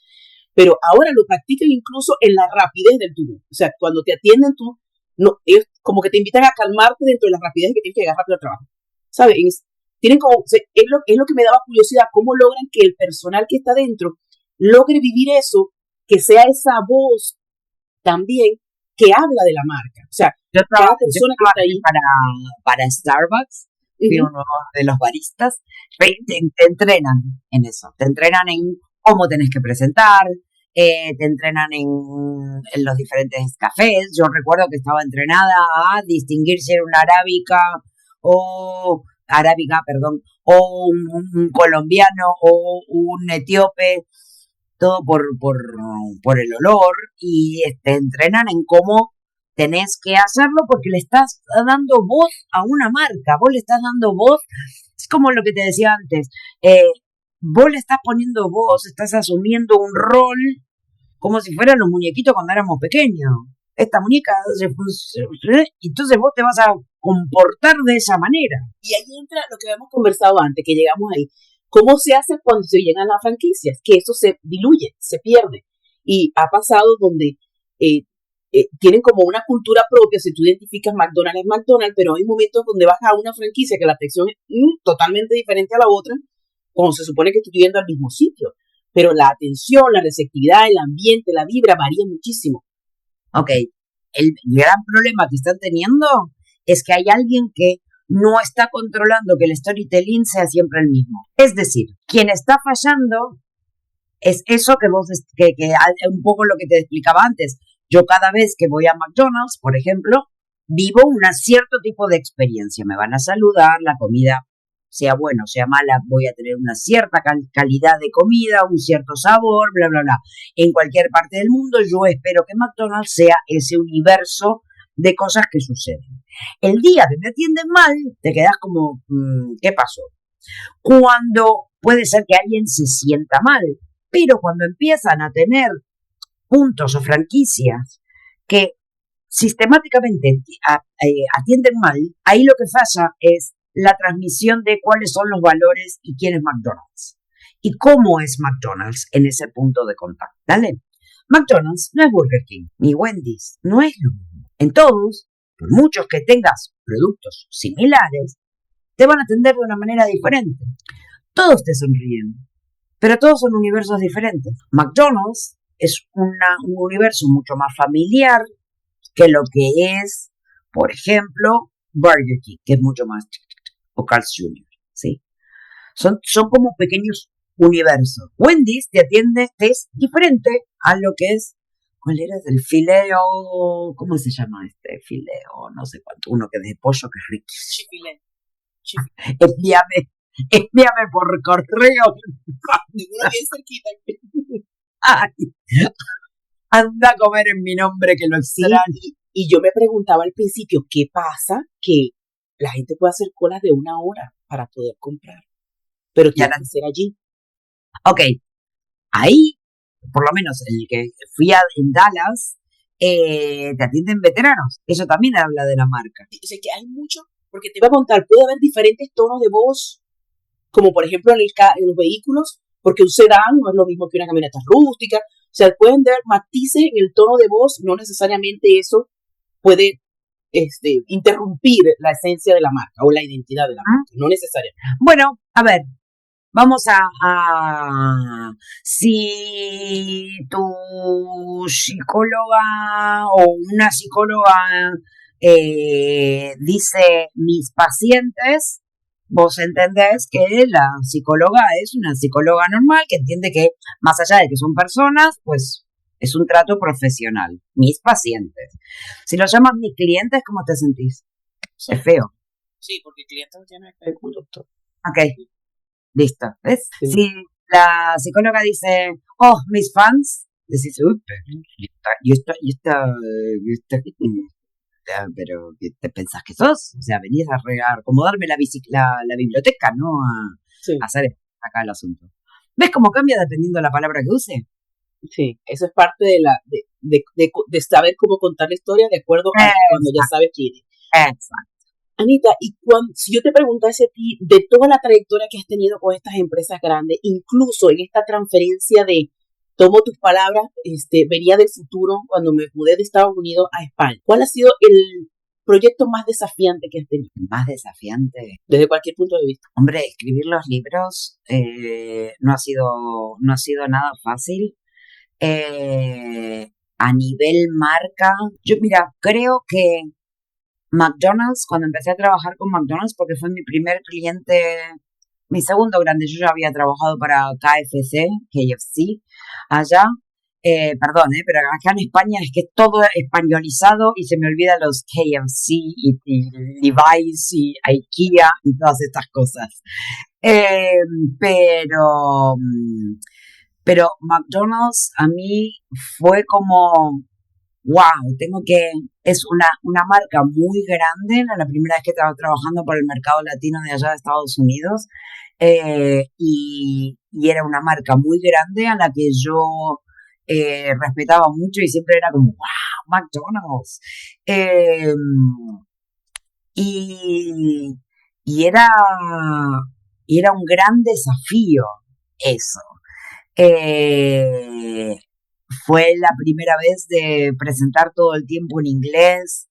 pero ahora lo practican incluso en la rapidez del turno. O sea, cuando te atienden tú, no, ellos como que te invitan a calmarte dentro de la rapidez que tienes que llegar rápido al trabajo. ¿Sabes? Tienen como, o sea, es lo que me daba curiosidad, cómo logran que el personal que está dentro logre vivir eso, que sea esa voz también que habla de la marca. O sea, cada persona que está ahí. Para Starbucks, fui uno de los baristas, te entrenan en eso, te entrenan en cómo tenés que presentar, te entrenan en los diferentes cafés. Yo recuerdo que estaba entrenada a distinguir si era una o un colombiano o un etíope, todo por el olor, y te entrenan en cómo tenés que hacerlo porque le estás dando voz a una marca, vos le estás dando voz, es como lo que te decía antes, vos le estás poniendo voz, estás asumiendo un rol como si fueran los muñequitos cuando éramos pequeños. Esta muñeca y entonces vos te vas a comportar de esa manera. Y ahí entra lo que habíamos conversado antes, que llegamos ahí. ¿Cómo se hace cuando se llegan las franquicias? Que eso se diluye, se pierde. Y ha pasado donde tienen como una cultura propia. Si tú identificas McDonald's es McDonald's, pero hay momentos donde vas a una franquicia que la atención es totalmente diferente a la otra, cuando se supone que estoy yendo al mismo sitio. Pero la atención, la receptividad, el ambiente, la vibra varía muchísimo. Ok, el gran problema que están teniendo es que hay alguien que no está controlando que el storytelling sea siempre el mismo. Es decir, quien está fallando es eso que un poco lo que te explicaba antes. Yo cada vez que voy a McDonald's, por ejemplo, vivo un cierto tipo de experiencia. Me van a saludar, la comida, sea buena o sea mala, voy a tener una cierta calidad de comida, un cierto sabor, bla, bla, bla. En cualquier parte del mundo yo espero que McDonald's sea ese universo de cosas que suceden. El día que me atienden mal, te quedas como, ¿qué pasó? Cuando puede ser que alguien se sienta mal, pero cuando empiezan a tener puntos o franquicias que sistemáticamente atienden mal, ahí lo que falla es la transmisión de cuáles son los valores y quién es McDonald's. Y cómo es McDonald's en ese punto de contacto. ¿Dale? McDonald's no es Burger King, ni Wendy's, no es lo mismo. En todos, por muchos que tengas productos similares, te van a atender de una manera diferente. Todos te sonríen, pero todos son universos diferentes. McDonald's es un universo mucho más familiar que lo que es, por ejemplo, Burger King, que es mucho más, o Carl's Jr., ¿sí? Son como pequeños universos. Wendy's te es diferente a lo que es, ¿cuál era? El fileo, ¿cómo se llama este fileo? No sé cuánto, uno que es de pollo que es riquísimo. Envíame por correo. Ninguno bien cerquita. Ay, anda a comer en mi nombre que lo extraño. Sí, y yo me preguntaba al principio, ¿qué pasa? Que la gente puede hacer colas de 1 hora para poder comprar, pero tiene que ser allí. Ok, ahí, por lo menos en el que fui en Dallas, te atienden veteranos. Eso también habla de la marca. O sea, que hay mucho, porque te iba a contar, puede haber diferentes tonos de voz, como por ejemplo en los vehículos, porque un sedán no es lo mismo que una camioneta rústica. O sea, pueden haber matices en el tono de voz, no necesariamente eso puede interrumpir la esencia de la marca o la identidad de la marca, no necesariamente. Bueno, a ver, vamos si tu psicóloga o una psicóloga dice mis pacientes, vos entendés que la psicóloga es una psicóloga normal que entiende que más allá de que son personas, pues es un trato profesional. Mis pacientes. Si lo llamas mis clientes, ¿cómo te sentís? Sí. Es feo. Sí, porque clientes no tienen que ver con doctor. Ok, listo. ¿Ves? Sí. Si la psicóloga dice, oh, mis fans, decís, uy, pero ¿qué te pensás que sos? O sea, venís a acomodarme la biblioteca, no a hacer acá el asunto. ¿Ves cómo cambia dependiendo de la palabra que use? Sí, eso es parte de saber cómo contar la historia de acuerdo a cuando ya sabes quién es. Exacto. Anita, y si yo te preguntase a ti, de toda la trayectoria que has tenido con estas empresas grandes, incluso en esta transferencia de tomo tus palabras, venía del futuro cuando me mudé de Estados Unidos a España. ¿Cuál ha sido el proyecto más desafiante que has tenido? Más desafiante. Desde cualquier punto de vista. Hombre, escribir los libros no ha sido nada fácil. A nivel marca, yo mira, creo que McDonald's, cuando empecé a trabajar con McDonald's, porque fue mi primer cliente, mi segundo grande, yo ya había trabajado para KFC, allá, pero acá en España es que es todo españolizado y se me olvidan los KFC y Levi's y IKEA y todas estas cosas. Pero McDonald's a mí fue como, wow, es una marca muy grande, era la primera vez que estaba trabajando para el mercado latino de allá de Estados Unidos, y era una marca muy grande a la que yo respetaba mucho y siempre era como, wow, McDonald's. Y, y era, y era un gran desafío eso. Fue la primera vez de presentar todo el tiempo en inglés,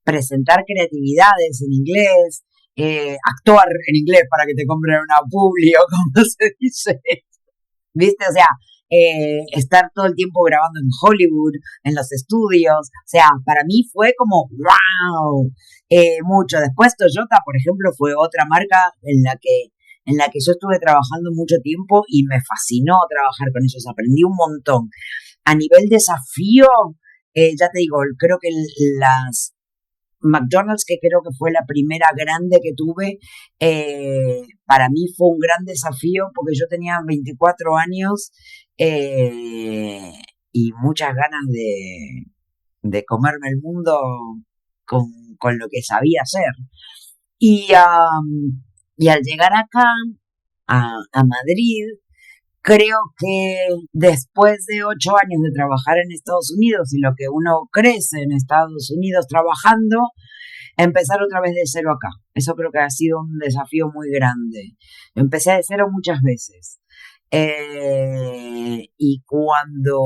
presentar creatividades en inglés, actuar en inglés para que te compren una publi o como se dice, ¿viste? O sea, estar todo el tiempo grabando en Hollywood, en los estudios, o sea, para mí fue como wow, mucho. Después Toyota, por ejemplo, fue otra marca en la que yo estuve trabajando mucho tiempo y me fascinó trabajar con ellos, aprendí un montón. A nivel desafío, ya te digo, creo que las McDonald's, que creo que fue la primera grande que tuve, para mí fue un gran desafío porque yo tenía 24 años y muchas ganas de comerme el mundo con lo que sabía hacer. Y al llegar acá, a Madrid, creo que después de 8 años de trabajar en Estados Unidos y lo que uno crece en Estados Unidos trabajando, empezar otra vez de cero acá. Eso creo que ha sido un desafío muy grande. Empecé de cero muchas veces. Y cuando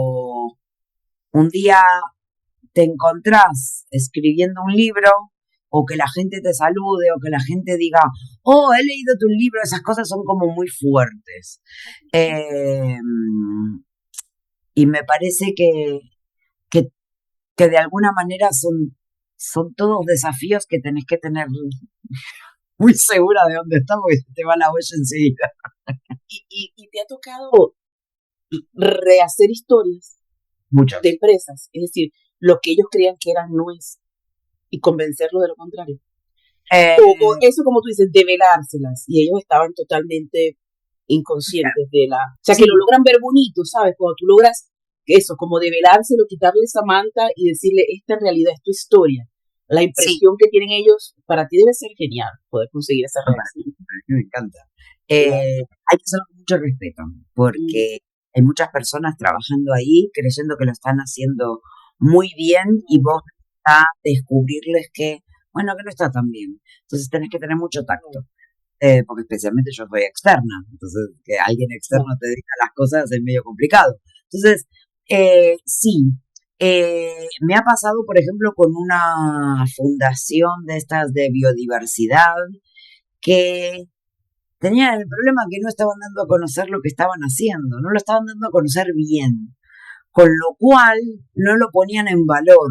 un día te encontrás escribiendo un libro, o que la gente te salude, o que la gente diga, oh, he leído tu libro, esas cosas son como muy fuertes. Y me parece que de alguna manera son todos desafíos que tenés que tener muy segura de dónde estás, porque se te va la olla enseguida. ¿Y te ha tocado rehacer historias de empresas? Es decir, lo que ellos creían que eran no es, y convencerlos de lo contrario. O eso, como tú dices, develárselas, y ellos estaban totalmente inconscientes de la... O sea, sí, que lo logran ver bonito, ¿sabes? Cuando tú logras eso, como develárselo, quitarle esa manta y decirle, esta en realidad es tu historia. La impresión que tienen ellos, para ti debe ser genial poder conseguir esa reacción. Me encanta. Hay que hacerlo con mucho respeto, porque hay muchas personas trabajando ahí creyendo que lo están haciendo muy bien y vos a descubrirles que no está tan bien. Entonces tenés que tener mucho tacto, porque especialmente yo soy externa, entonces que alguien externo te diga las cosas es medio complicado. Entonces, sí, me ha pasado, por ejemplo, con una fundación de estas de biodiversidad que tenían el problema que no estaban dando a conocer lo que estaban haciendo, no lo estaban dando a conocer bien, con lo cual no lo ponían en valor,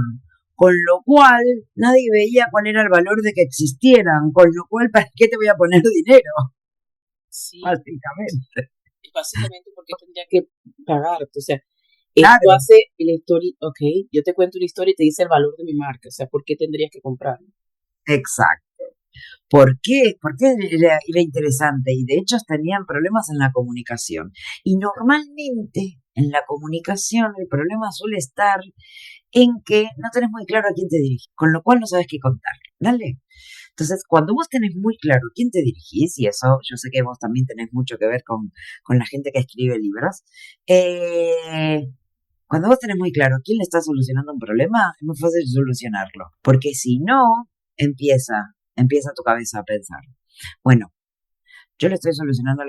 con lo cual nadie veía cuál era el valor de que existieran, con lo cual, ¿para qué te voy a poner dinero? Sí. Básicamente porque tendría que pagarte, o sea, claro. Esto hace la historia, ok, yo te cuento una historia y te dice el valor de mi marca, o sea, ¿por qué tendrías que comprarlo? Exacto. ¿Por qué? Porque era interesante y de hecho tenían problemas en la comunicación. Y normalmente en la comunicación el problema suele estar en que no tenés muy claro a quién te dirigís, con lo cual no sabes qué contar. ¿Dale? Entonces, cuando vos tenés muy claro a quién te dirigís, y eso yo sé que vos también tenés mucho que ver con la gente que escribe libros, cuando vos tenés muy claro quién le está solucionando un problema, es muy fácil solucionarlo. Porque si no, empieza tu cabeza a pensar. Bueno, Yo le estoy solucionando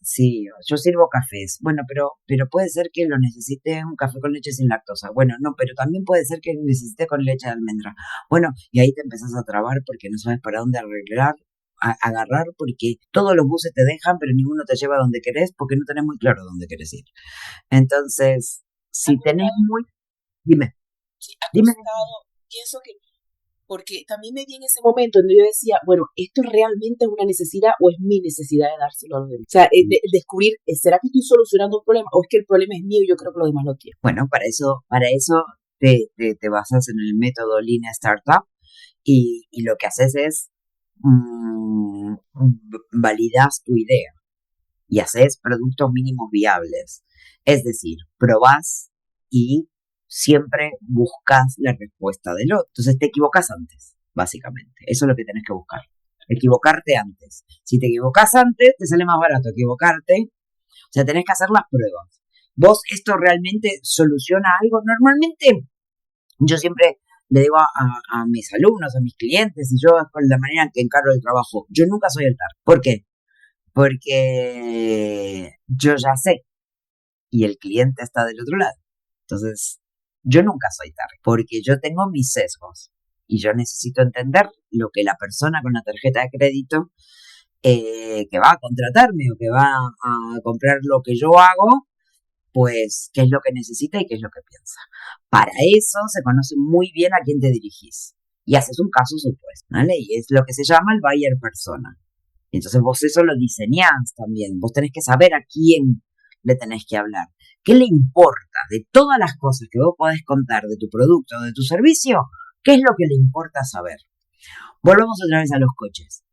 sí, yo sirvo cafés. Bueno, pero puede ser que lo necesite un café con leche sin lactosa. Bueno, no, pero también puede ser que necesite con leche de almendra. Bueno, y ahí te empezás a trabar porque no sabes para dónde agarrar, porque todos los buses te dejan, pero ninguno te lleva a donde querés porque no tenés muy claro dónde querés ir. Entonces, si tenés muy... Dime, Sí, ha dime. costado, pienso que, porque también me vi en ese momento donde yo decía, bueno, ¿esto realmente es una necesidad o es mi necesidad de dárselo a los demás? O sea, descubrir, ¿será que estoy solucionando un problema o es que el problema es mío y yo creo que los demás lo tienen? Bueno, para eso te basas en el método Lean Startup y lo que haces es validas tu idea y haces productos mínimos viables. Es decir, probás y siempre buscas la respuesta del otro. Entonces te equivocas antes, básicamente. Eso es lo que tenés que buscar. Equivocarte antes. Si te equivocas antes, te sale más barato equivocarte. O sea, tenés que hacer las pruebas. ¿Vos esto realmente soluciona algo? Normalmente, yo siempre le digo a mis alumnos, a mis clientes, y yo con la manera en que encaro el trabajo, yo nunca soy el target. ¿Por qué? Porque yo ya sé y el cliente está del otro lado. Entonces, yo nunca soy target, porque yo tengo mis sesgos y yo necesito entender lo que la persona con la tarjeta de crédito que va a contratarme o que va a comprar lo que yo hago, pues qué es lo que necesita y qué es lo que piensa. Para eso se conoce muy bien a quién te dirigís y haces un caso supuesto, ¿vale? Y es lo que se llama el buyer persona. Entonces vos eso lo diseñás también. Vos tenés que saber a quién le tenés que hablar. ¿Qué le importa de todas las cosas que vos podés contar de tu producto o de tu servicio? ¿Qué es lo que le importa saber? Volvemos otra vez a los coches.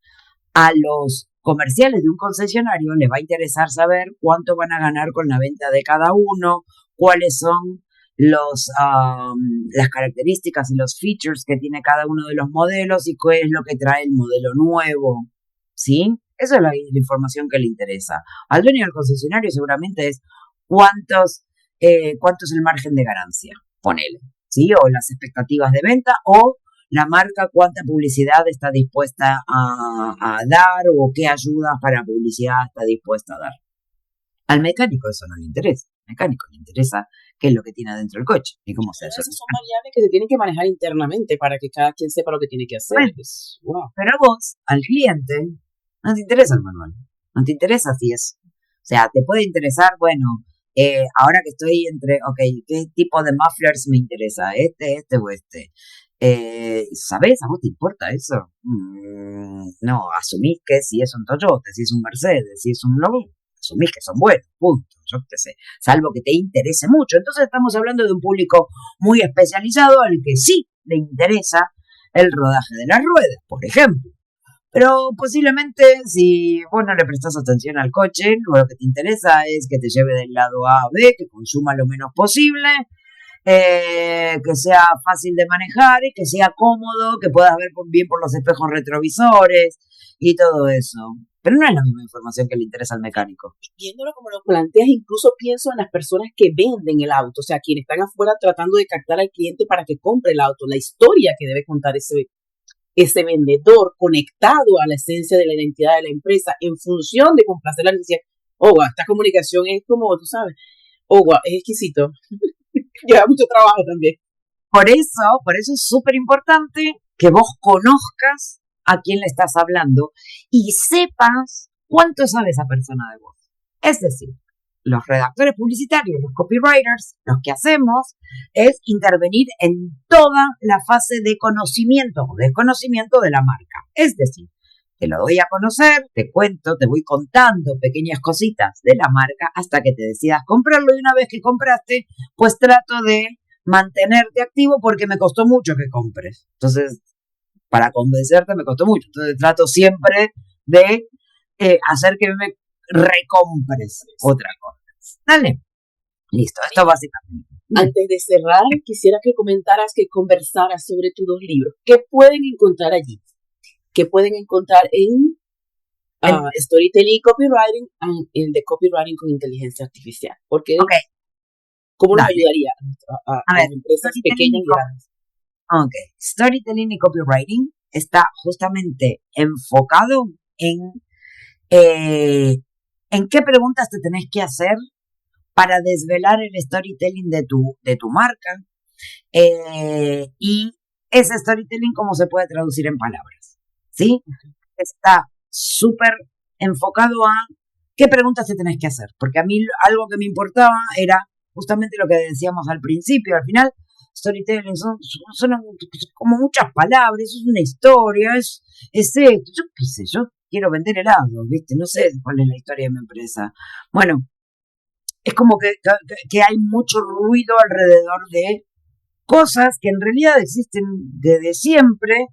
A los comerciales de un concesionario les va a interesar saber cuánto van a ganar con la venta de cada uno, cuáles son las características y los features que tiene cada uno de los modelos y qué es lo que trae el modelo nuevo. ¿Sí? Esa es la información que le interesa. Al dueño del concesionario seguramente es cuánto es el margen de ganancia, ponele, ¿sí? O las expectativas de venta o la marca cuánta publicidad está dispuesta a dar o qué ayudas para publicidad está dispuesta a dar. Al mecánico eso no le interesa. Al mecánico le interesa qué es lo que tiene adentro del coche y cómo se hace. Esas son variables que se tienen que manejar internamente para que cada quien sepa lo que tiene que hacer. Bueno, wow. Pero a vos, al cliente, no te interesa el manual. No te interesa si es. O sea, te puede interesar, bueno, ahora que estoy entre, ok, ¿qué tipo de mufflers me interesa? Este o este. ¿Sabes? ¿A vos te importa eso? No, asumís que si es un Toyota, si es un Mercedes, si es un Lobo, asumís que son buenos, punto. Yo qué sé, salvo que te interese mucho. Entonces estamos hablando de un público muy especializado al que sí le interesa el rodaje de las ruedas, por ejemplo. Pero posiblemente si vos no le prestás atención al coche, lo que te interesa es que te lleve del lado A a B, que consuma lo menos posible, que sea fácil de manejar y que sea cómodo, que puedas ver bien por los espejos retrovisores y todo eso. Pero no es la misma información que le interesa al mecánico. Viéndolo como lo planteas, incluso pienso en las personas que venden el auto, o sea, quienes están afuera tratando de captar al cliente para que compre el auto, la historia que debe contar ese vendedor conectado a la esencia de la identidad de la empresa en función de complacer la necesidad. Esta comunicación es como, tú sabes, es exquisito. Lleva mucho trabajo también. Por eso es súper importante que vos conozcas a quién le estás hablando y sepas cuánto sabe esa persona de vos. Es decir, los redactores publicitarios, los copywriters, lo que hacemos es intervenir en toda la fase de conocimiento o desconocimiento de la marca. Es decir, te lo doy a conocer, te cuento, te voy contando pequeñas cositas de la marca hasta que te decidas comprarlo y una vez que compraste, pues trato de mantenerte activo porque me costó mucho que compres. Entonces, para convencerte me costó mucho. Entonces trato siempre de hacer que me recompres otra cosa. Dale. Listo, esto básicamente. Antes de cerrar, quisiera que comentaras, que conversaras sobre tus 2 libros. ¿Qué pueden encontrar allí? ¿Qué pueden encontrar en Storytelling y Copywriting, el de Copywriting con Inteligencia Artificial? Porque, ¿cómo nos ayudaría a las empresas pequeñas y grandes? Ok, Storytelling y Copywriting está justamente enfocado en ¿En qué preguntas te tenés que hacer para desvelar el storytelling de tu marca? Y ese storytelling, ¿cómo se puede traducir en palabras? ¿Sí? Está súper enfocado a qué preguntas te tenés que hacer. Porque a mí algo que me importaba era justamente lo que decíamos al principio. Al final, storytelling son como muchas palabras, es una historia, es esto, yo qué sé, yo quiero vender helado, ¿viste? No sé cuál es la historia de mi empresa. Bueno, es como que hay mucho ruido alrededor de cosas que en realidad existen desde siempre,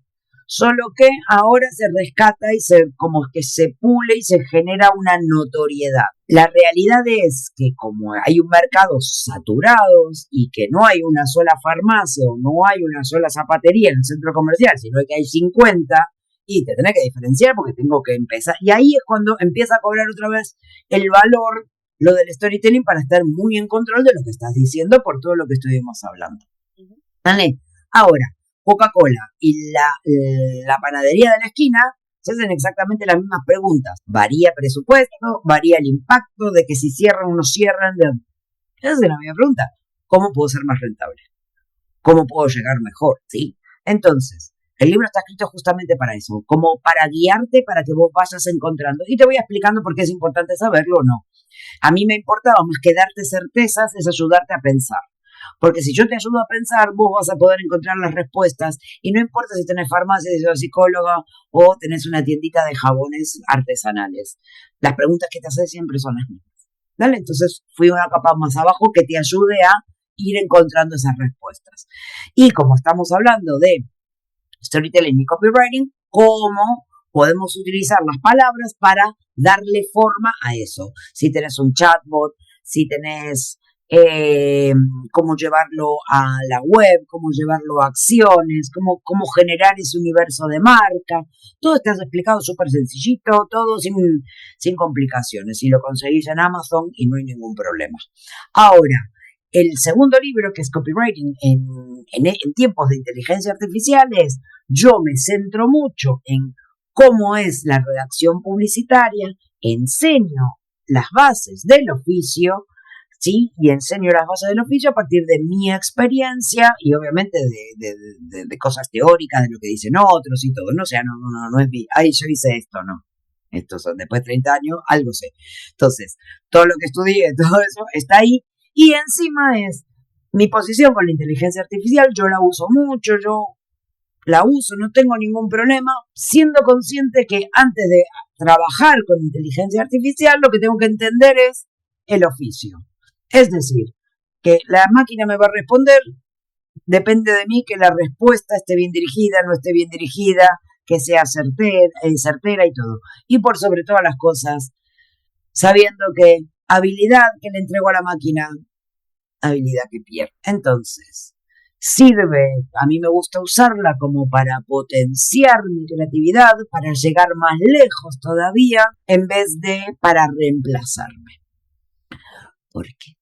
solo que ahora se rescata y como que se pule y se genera una notoriedad. La realidad es que como hay un mercado saturado y que no hay una sola farmacia o no hay una sola zapatería en el centro comercial, sino que hay 50, y te tenés que diferenciar porque tengo que empezar. Y ahí es cuando empieza a cobrar otra vez el valor, lo del storytelling, para estar muy en control de lo que estás diciendo por todo lo que estuvimos hablando. ¿Vale? Ahora, Coca-Cola y la panadería de la esquina se hacen exactamente las mismas preguntas. Varía presupuesto, varía el impacto de que si cierran o no cierran. Esa es la misma pregunta. ¿Cómo puedo ser más rentable? ¿Cómo puedo llegar mejor? ¿Sí? Entonces, el libro está escrito justamente para eso, como para guiarte, para que vos vayas encontrando. Y te voy explicando por qué es importante saberlo o no. A mí me importaba más que darte certezas, es ayudarte a pensar. Porque si yo te ayudo a pensar, vos vas a poder encontrar las respuestas. Y no importa si tenés farmacia, si sos psicóloga o tenés una tiendita de jabones artesanales. Las preguntas que te haces siempre son las mismas. ¿Vale? Entonces fui una capa más abajo que te ayude a ir encontrando esas respuestas. Y como estamos hablando de storytelling y copywriting, ¿cómo podemos utilizar las palabras para darle forma a eso? Si tenés un chatbot, si tenés cómo llevarlo a la web, cómo llevarlo a acciones, cómo generar ese universo de marca. Todo está explicado súper sencillito, todo sin complicaciones. Y lo conseguís en Amazon y no hay ningún problema. Ahora, el segundo libro, que es Copywriting en tiempos de inteligencia artificial, es yo me centro mucho en cómo es la redacción publicitaria, enseño las bases del oficio, ¿sí? Y enseño las bases del oficio a partir de mi experiencia y obviamente de cosas teóricas, de lo que dicen otros y todo, ¿no? O sea, no es ay, yo hice esto, no. Estos son después de 30 años, algo sé. Entonces, todo lo que estudié, todo eso está ahí. Y encima es mi posición con la inteligencia artificial, yo la uso mucho, yo la uso, no tengo ningún problema, siendo consciente que antes de trabajar con inteligencia artificial, lo que tengo que entender es el oficio. Es decir, que la máquina me va a responder, depende de mí que la respuesta esté bien dirigida, no esté bien dirigida, que sea certera y todo. Y por sobre todas las cosas, sabiendo que habilidad que le entrego a la máquina, habilidad que pierdo. Entonces, sirve, a mí me gusta usarla como para potenciar mi creatividad, para llegar más lejos todavía, en vez de para reemplazarme. Porque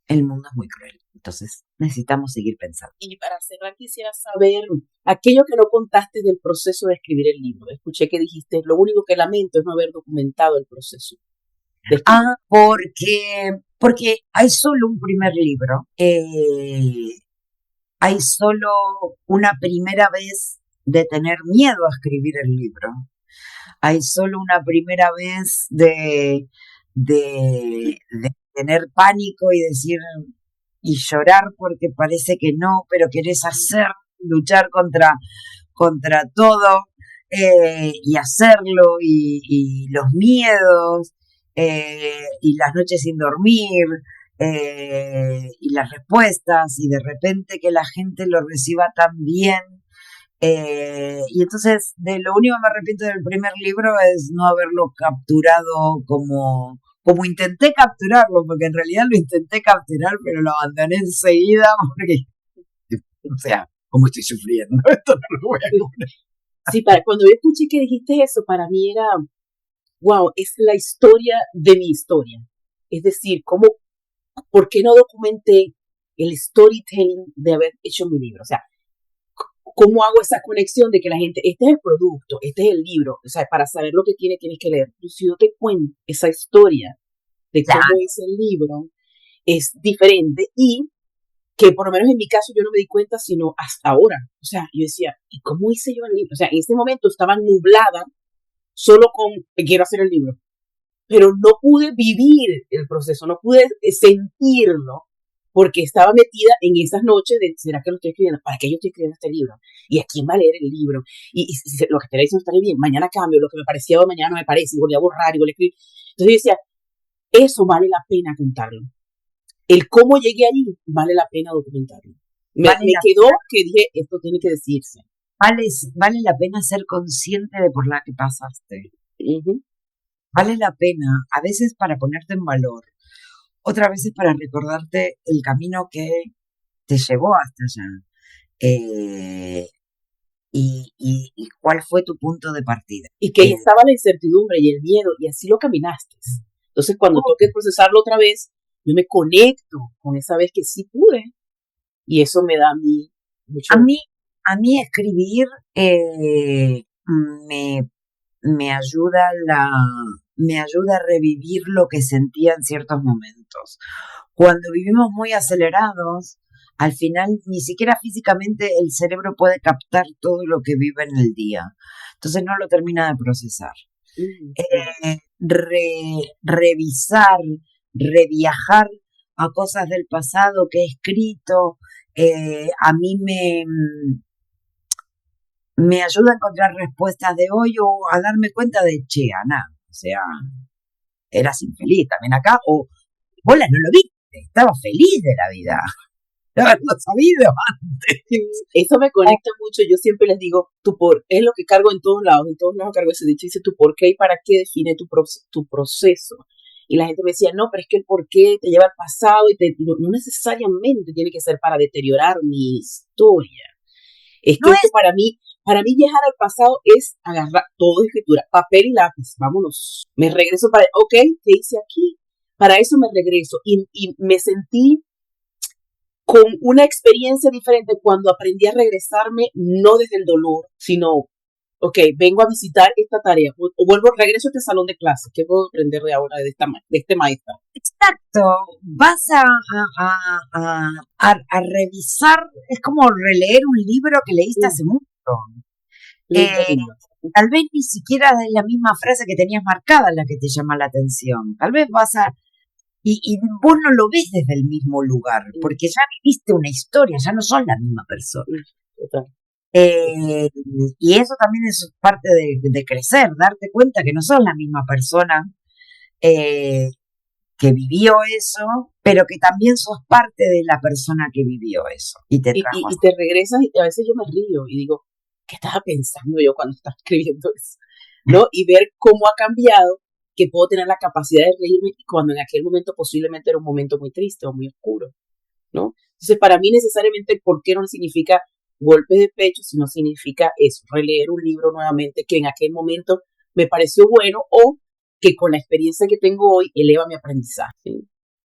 el mundo es muy cruel. Entonces, necesitamos seguir pensando. Y para cerrar, quisiera saber aquello que no contaste del proceso de escribir el libro. Escuché que dijiste, lo único que lamento es no haber documentado el proceso. Porque hay solo un primer libro. Hay solo una primera vez de tener miedo a escribir el libro. Hay solo una primera vez de tener pánico y decir y llorar porque parece que no, pero querés hacer, luchar contra todo y hacerlo y los miedos y las noches sin dormir y las respuestas y de repente que la gente lo reciba tan bien. Y entonces de lo único que me arrepiento del primer libro es no haberlo capturado como intenté capturarlo, porque en realidad lo intenté capturar, pero lo abandoné enseguida porque, o sea, como estoy sufriendo, esto no lo voy a lograr. Sí, cuando yo escuché que dijiste eso, para mí era, wow, es la historia de mi historia. Es decir, ¿por qué no documenté el storytelling de haber hecho mi libro? O sea, ¿Cómo hago esa conexión de que la gente, este es el producto, este es el libro? O sea, para saber lo que tiene, tienes que leer. Pero si yo te cuento esa historia de cómo Claro, es el libro, es diferente y que por lo menos en mi caso yo no me di cuenta sino hasta ahora. O sea, yo decía, ¿y cómo hice yo el libro? O sea, en ese momento estaba nublada solo con, quiero hacer el libro, pero no pude vivir el proceso, no pude sentirlo porque estaba metida en esas noches de, ¿será que lo estoy escribiendo? ¿Para qué yo estoy escribiendo este libro? ¿Y a quién va a leer el libro? Y si lo que te diciendo está bien, mañana cambio, lo que me parecía hoy mañana no me parece, y volví a borrar y volví a escribir. Entonces yo decía, eso vale la pena contarlo. El cómo llegué allí vale la pena documentarlo. vale Me la, quedó que dije, esto tiene que decirse. vale la pena ser consciente de por la que pasaste. Uh-huh. Vale la pena, a veces para ponerte en valor, otras veces para recordarte el camino que te llevó hasta allá. Y cuál fue tu punto de partida. Y que ahí estaba la incertidumbre y el miedo, y así lo caminaste. Entonces, cuando toque procesarlo otra vez, yo me conecto con esa vez que sí pude, y eso me da a mí mucho. A mí escribir me ayuda me ayuda a revivir lo que sentía en ciertos momentos. Cuando vivimos muy acelerados, al final ni siquiera físicamente el cerebro puede captar todo lo que vive en el día. Entonces no lo termina de procesar. Revisar, reviajar a cosas del pasado que he escrito, a mí me ayuda a encontrar respuestas de hoy o a darme cuenta de, che, Ana, o sea, eras infeliz también acá, o bola, no lo viste, estaba feliz de la vida, de haberlo sabido antes. Eso me conecta mucho, yo siempre les digo, es lo que cargo en todos lados cargo ese dicho, dice tu por qué y para qué define tu proceso. Y la gente me decía, no, pero es que el por qué te lleva al pasado y no necesariamente tiene que ser para deteriorar mi historia. Es que esto para mí viajar al pasado es agarrar todo escritura, papel y lápiz, vámonos. Me regreso ok, ¿qué hice aquí? Para eso me regreso y me sentí con una experiencia diferente cuando aprendí a regresarme, no desde el dolor, sino, ok, vengo a visitar esta tarea, regreso a este salón de clases, ¿qué puedo aprender de ahora de este maestro? Exacto, vas a revisar, es como releer un libro que leíste hace mucho. Tal vez ni siquiera es la misma frase que tenías marcada la que te llama la atención. Tal vez y vos no lo ves desde el mismo lugar, porque ya viviste una historia, ya no sos la misma persona. Y eso también es parte de crecer, darte cuenta que no sos la misma persona que vivió eso, pero que también sos parte de la persona que vivió eso. Y te regresas y a veces yo me río y digo, ¿qué estaba pensando yo cuando estaba escribiendo eso? ¿No? Y ver cómo ha cambiado, que puedo tener la capacidad de reírme cuando en aquel momento posiblemente era un momento muy triste o muy oscuro, ¿no? Entonces, para mí necesariamente el por qué no significa golpe de pecho, sino significa eso, releer un libro nuevamente que en aquel momento me pareció bueno o que con la experiencia que tengo hoy eleva mi aprendizaje. ¿Sí?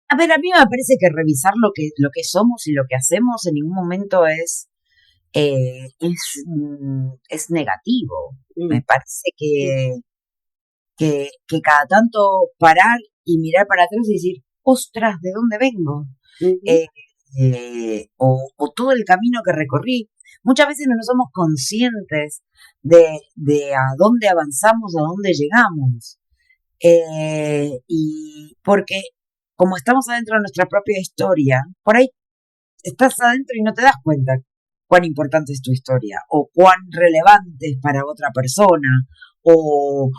A ver, a mí me parece que revisar lo que somos y lo que hacemos en ningún momento es negativo. Me parece que cada tanto parar y mirar para atrás y decir, ostras, ¿de dónde vengo? O todo el camino que recorrí. Muchas veces no somos conscientes de a dónde avanzamos, a dónde llegamos. Y porque como estamos adentro de nuestra propia historia, por ahí estás adentro y no te das cuenta cuán importante es tu historia, o cuán relevante es para otra persona, o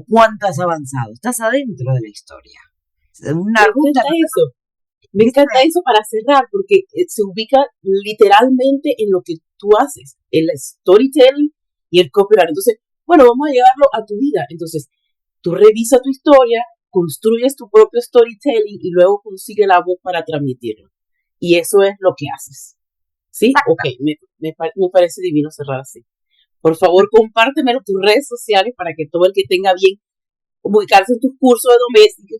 cuánto has avanzado. Estás adentro de la historia. Una ruta. Me encanta eso para cerrar, porque se ubica literalmente en lo que tú haces, en el storytelling y el copyright. Entonces, bueno, vamos a llevarlo a tu vida. Entonces, tú revisas tu historia, construyes tu propio storytelling y luego consigues la voz para transmitirlo. Y eso es lo que haces. ¿Sí? Exacto. Ok, me parece divino cerrar así. Por favor, compárteme tus redes sociales para que todo el que tenga bien ubicarse en tus cursos de doméstica,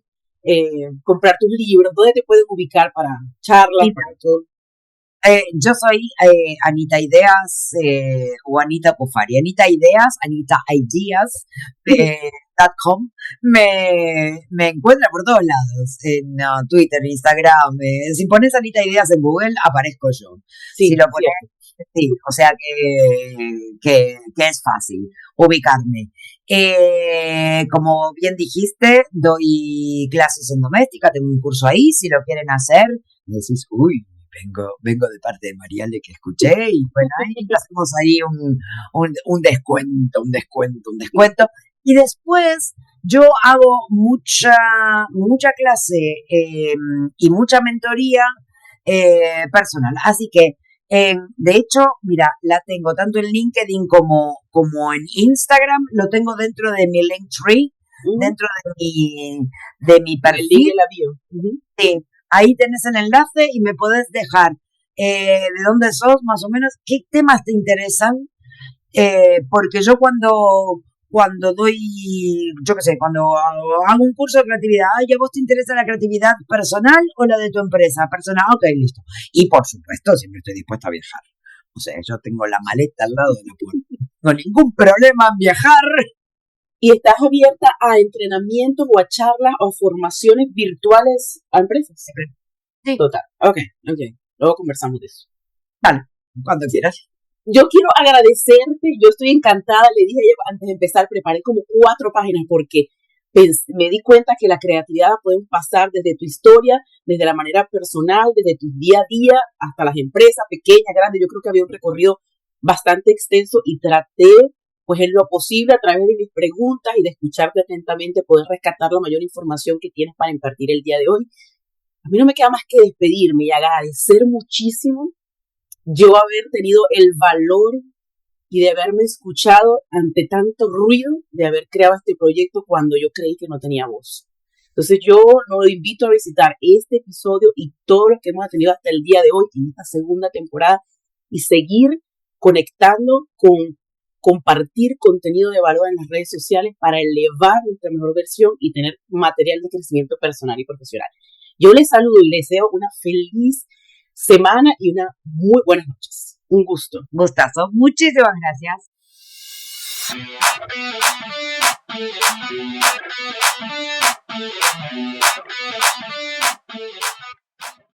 comprar tus libros, ¿dónde te pueden ubicar para charlas? Para todo? Yo soy Anita Ideas o Anita Pufari. Anita Ideas, Anita Ideas, .com. Me encuentra por todos lados, en Twitter, Instagram. Si pones Anita Ideas en Google, aparezco yo. Sí, Si lo pones, sí, o sea que es fácil ubicarme. Como bien dijiste, doy clases en doméstica, tengo un curso ahí, si lo quieren hacer, me decís, uy, vengo de parte de Mariale que escuché, y bueno, ahí hacemos ahí un descuento. Y después yo hago mucha clase y mucha mentoría personal. Así que, de hecho, mira, la tengo tanto en LinkedIn como en Instagram, lo tengo dentro de mi Linktree, dentro de mi el perfil. link de la bio. Sí, ahí tenés el enlace y me podés dejar de dónde sos, más o menos, qué temas te interesan, porque yo cuando doy, yo qué sé, cuando hago un curso de creatividad, ay, ¿a vos te interesa la creatividad personal o la de tu empresa? Personal, ok, listo. Y por supuesto, siempre estoy dispuesta a viajar. O sea, yo tengo la maleta al lado de la puerta. No tengo ningún problema en viajar. ¿Y estás abierta a entrenamientos o a charlas o formaciones virtuales a empresas? Sí. Total. Ok. Luego conversamos de eso. Vale, cuando quieras. Yo quiero agradecerte, yo estoy encantada, le dije a ella antes de empezar, preparé como 4 páginas porque me di cuenta que la creatividad la podemos pasar desde tu historia, desde la manera personal, desde tu día a día, hasta las empresas, pequeñas, grandes. Yo creo que había un recorrido bastante extenso y traté, pues en lo posible, a través de mis preguntas y de escucharte atentamente, poder rescatar la mayor información que tienes para impartir el día de hoy. A mí no me queda más que despedirme y agradecer muchísimo yo haber tenido el valor y de haberme escuchado ante tanto ruido, de haber creado este proyecto cuando yo creí que no tenía voz. Entonces yo lo invito a visitar este episodio y todos los que hemos tenido hasta el día de hoy en esta segunda temporada y seguir conectando con compartir contenido de valor en las redes sociales para elevar nuestra mejor versión y tener material de crecimiento personal y profesional. Yo les saludo y les deseo una feliz semana y una muy buenas noches. Un gusto. Gustazo. Muchísimas gracias.